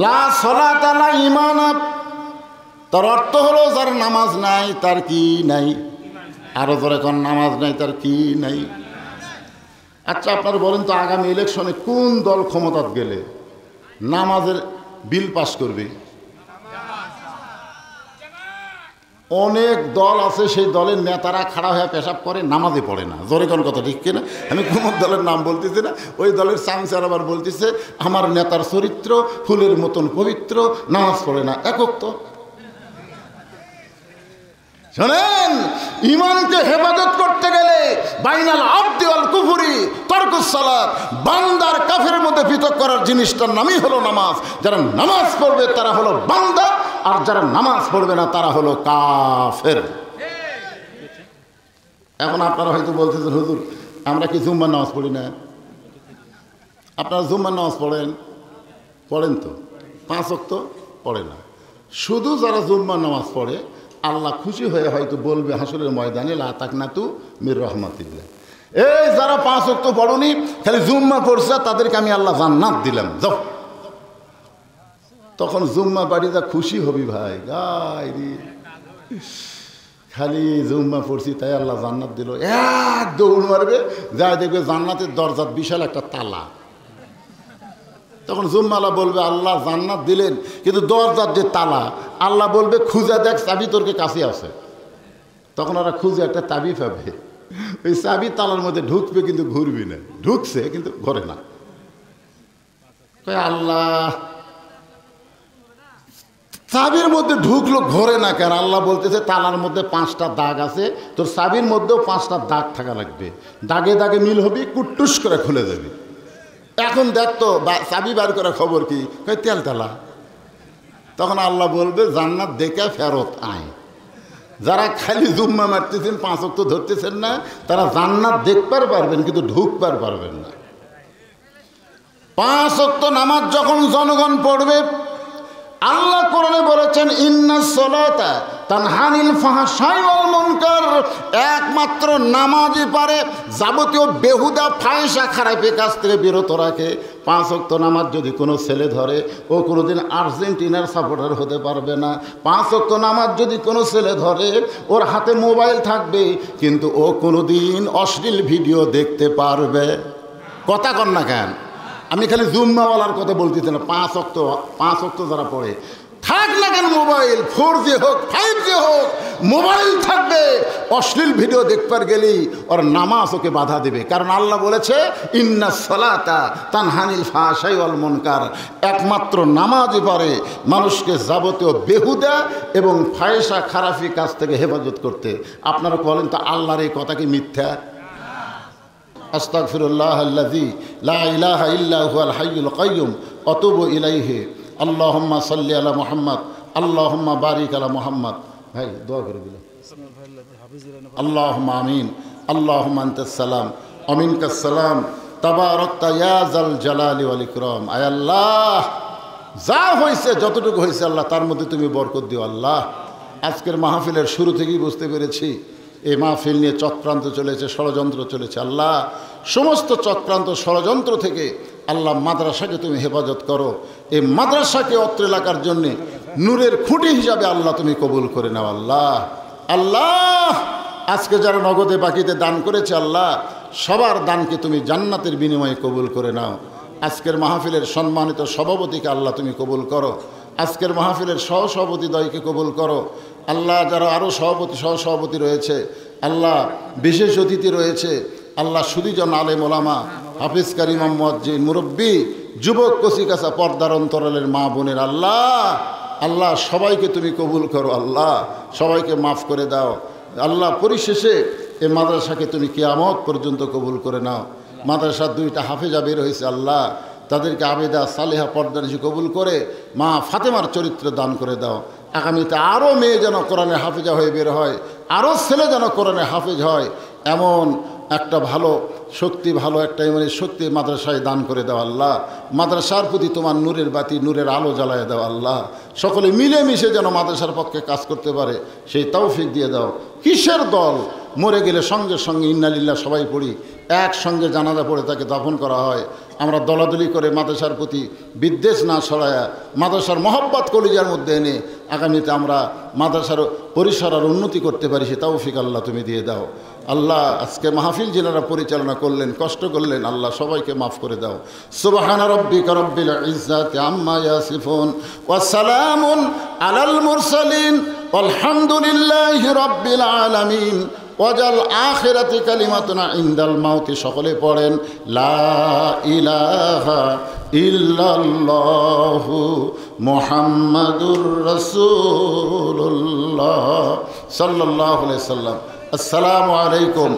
লা সালাত লা ঈমান, তার অর্থ হলো যার নামাজ নাই তার কি নাই? আরো ধরে কোন নামাজ নাই তার কি নাই? আচ্ছা আপনারা বলেন তো, আগামী ইলেকশনে কোন দল ক্ষমতাত গেলে নামাজের বিল পাস করবে? অনেক দল আছে, সেই দলের নেতারা খাড়া হয়ে পেশাব করে, নামাজে পড়ে না। জোরে কোন কথা ঠিক কিনা? আমি কোন দলের নাম বলতেছি না। ওই দলের সাংসার আবার বলতেছে আমার নেতার চরিত্র ফুলের মতন পবিত্র, নামাজ পড়ে না। একক তো শোনেন, ইমানকে হেফাজত করতে গেলে বাইনাল আবদি ওয়াল কুফরি তরকুস সালাত, বান্দার কাফের মধ্যে পৃথক করার জিনিসটার নামই হলো নামাজ। যারা নামাজ পড়বে তারা হলো বান্দা, আর যারা নামাজ পড়বে না তারা হলো কাফের। এখন আপনারা হয়তো বলতেছেন, হুজুর আমরা কি জুম্মার নামাজ পড়ি না? আপনারা জুম্মার নামাজ পড়েন? পড়েন তো। 5 ওয়াক্ত পড়ে না। শুধু যারা জুম্মার নামাজ পড়ে আল্লাহ খুশি হয়ে হয়তো বলবে হাসরের ময়দানে, লা তাকনাতু মির রহমাতিল্লাহ। এই যারা 5 ওয়াক্ত পড়নি, খালি জুম্মা পড়ছে, তাদেরকে আমি আল্লাহ জান্নাত দিলাম, যাও। তখন জুম্মা বাড়িতে খুশি হবি ভাই, গাইরি খালি জুম্মা পড়ছি তাই আল্লাহ জান্নাত দিল। এক দৌড় মারবে, যাই দেখবে জান্নাতের দরজার বিশাল একটা তালা। তখন জুম্মালা বলবে আল্লাহ জান্নাত দিলেন, কিন্তু দরজার যে তালা, আল্লাহ বলবে খুঁজে দেখ চাবি তোরকে কাছে আছে। তখন ওরা খুঁজে একটা চাবি পাবে, ওই চাবি তালার মধ্যে ঢুকবে কিন্তু ঘুরবি না, ঢুকছে কিন্তু ঘরে না। আল্লাহ চাবির মধ্যে ঢুকলো ঘরে না কেন? আল্লাহ বলতেছে তালার মধ্যে 5টা দাগ আছে, তোর চাবির মধ্যেও 5টা দাগ থাকা লাগবে, দাগে দাগে মিল হবি, কুট্টুস করে খুলে যাবি। এখন দেখতো চাবি বার করা খবর কি? তেল তেলা। তখন আল্লাহ বলবে জান্নাত দেখে ফেরত আয়। যারা খালি জুম্মা মারতেছেন, 5 ওয়াক্ত ধরতেছেন না, তারা জান্নাত দেখবার পারবেন কিন্তু ঢুকবার পারবেন না। 5 ওয়াক্ত নামাজ যখন জনগণ পড়বে, আল্লাহ কোরআনে বলেছেন ইন্নাস সালাতা তানহা আনিল ফাহশাই ওয়াল মুনকার, একমাত্র নামাজই পারে যাবতীয় বেহুদা ফাহিশা খারাপের কাছ থেকে বিরত রাখে। 5 ওয়াক্ত নামাজ যদি কোনো ছেলে ধরে, ও কোনোদিন আর্জেন্টিনার সাপোর্টার হতে পারবে না। 5 ওয়াক্ত নামাজ যদি কোনো ছেলে ধরে, ওর হাতে মোবাইল থাকবে কিন্তু ও কোনোদিন অশ্লীল ভিডিও দেখতে পারবে। কথা কন না কেন? আমি খালি জুম্মাওয়ালার কথা বলতেছি না। 5 ওয়াক্ত যারা পড়ে, থাক না কেন মোবাইল, 4G হোক 5G হোক, মোবাইল থাকবে, অশ্লীল ভিডিও দেখবার গেলেই ওর নামাজ ওকে বাধা দেবে। কারণ আল্লাহ বলেছে ইন্নাস সালাতা তানহা আনিল ফাহশাই ওয়াল মুনকার, একমাত্র নামাজই পারে মানুষকে যাবতীয় বেহুদা এবং ফাহিশা খারাপি কাজ থেকে হেফাজত করতে। আপনারা বলেন তো আল্লাহর এই কথা কি মিথ্যা? আস্তাগফিরুল্লাহ আল্লাযী লা ইলাহা ইল্লা হুয়াল হাইয়ুল কাইয়্যুম আতুবু ইলাইহি। আল্লাহুম্মা সাল্লি আলা মুহাম্মদ, আল্লাহুম্মা বারিক আলা মুহাম্মদ। ভাই দোয়া করে দিলাম। আল্লাহুম্মা আমিন। আল্লাহুম্মা আনতাস সালাম ওয়া মিনকাস সালাম, তাবারাকতা ইয়া যাল জালালি ওয়াল ইকরাম। আয় আল্লাহ, যা হয়েছে যতটুকু হয়েছে আল্লাহ তার মধ্যে তুমি বরকত দিও আল্লাহ। আজকের মাহফিলের শুরু থেকেই বুঝতে পেরেছি এই মাহফিল নিয়ে চক্রান্ত চলেছে, ষড়যন্ত্র চলেছে। আল্লাহ সমস্ত চক্রান্ত ষড়যন্ত্র থেকে আল্লাহ মাদ্রাসাকে তুমি হেফাজত করো। এই মাদ্রাসাকে অত্র এলাকার জন্যে নূরের খুঁটি হিসাবে আল্লাহ তুমি কবুল করে নাও আল্লাহ। আল্লাহ আজকে যারা নগদে বাকিতে দান করেছে আল্লাহ, সবার দানকে তুমি জান্নাতের বিনিময়ে কবুল করে নাও। আজকের মাহফিলের সম্মানিত সভাপতিকে আল্লাহ তুমি কবুল করো। আজকের মাহফিলের সহসভাপতিদ্বয়কে কবুল করো আল্লাহ। যারা আরও সভাপতি সহসভাপতি রয়েছে আল্লাহ, বিশেষ অতিথি রয়েছে আল্লাহ, সুদীজন আলেম ওলামা, হাফিজ কারিম মুয়াজ্জিন, মুরব্বী, যুবক, কচিকাঁচা, পর্দার অন্তরালের মা বোনের আল্লাহ, আল্লাহ সবাইকে তুমি কবুল করো আল্লাহ, সবাইকে মাফ করে দাও আল্লাহ। পরিশেষে এই মাদ্রাসাকে তুমি কিয়ামত পর্যন্ত কবুল করে নাও। মাদ্রাসার 2টা হাফেজা বের হয়েছে আল্লাহ, তাদেরকে আবেদা সালেহা পর্দানিশি কবুল করে মা ফাতেমার চরিত্র দান করে দাও। আগামীতে আরও মেয়ে যেন কোরআনে হাফেজা হয়ে বের হয়, আরও ছেলে যেন কোরআনে হাফেজ হয়, এমন একটা ভালো শক্তি, ভালো একটা ইমানি শক্তি মাদ্রাসায় দান করে দাও আল্লাহ। মাদ্রাসার প্রতি তোমার নূরের বাতি, নূরের আলো জ্বালায় দাও আল্লাহ। সকলে মিলেমিশে যেন মাদ্রাসার পক্ষে কাজ করতে পারে সেই তৌফিক দিয়ে দাও। কিসের দল? মরে গেলে সঙ্গে সঙ্গে ইন্নালিল্লাহ সবাই পড়ি, একসঙ্গে জানাজা পড়ে তাকে দাফন করা হয়। আমরা দলাদলি করে মাদ্রাসার প্রতি বিদ্বেষ না ছড়ায়া মাদ্রাসার মহব্বত কলিজার মধ্যে এনে আগামীতে আমরা মাদ্রাসার পরিসর আর উন্নতি করতে পারি সে তৌফিক আল্লাহ তুমি দিয়ে দাও আল্লাহ। আজকে মাহফিল যিনারা পরিচালনা করলেন, কষ্ট করলেন, আল্লাহ সবাইকে মাফ করে দাও। সুবহান রাব্বিকা রাব্বিল ইজ্জাতি আম্মা ইয়াসিফুন ওয়া সালামুন আলাল মুরসালিন আলহামদুলিল্লাহি রাব্বিল আলামিন। ওয়াজাল আখিরাতি কালিমাতুনা ইনদাল মাউতি। সকলে পড়েন লা ইলাহা ইল্লাল্লাহু মুহাম্মাদুর রাসূলুল্লাহ সাল্লাল্লাহু আলাইহি সাল্লাম। আসসালামু আলাইকুম।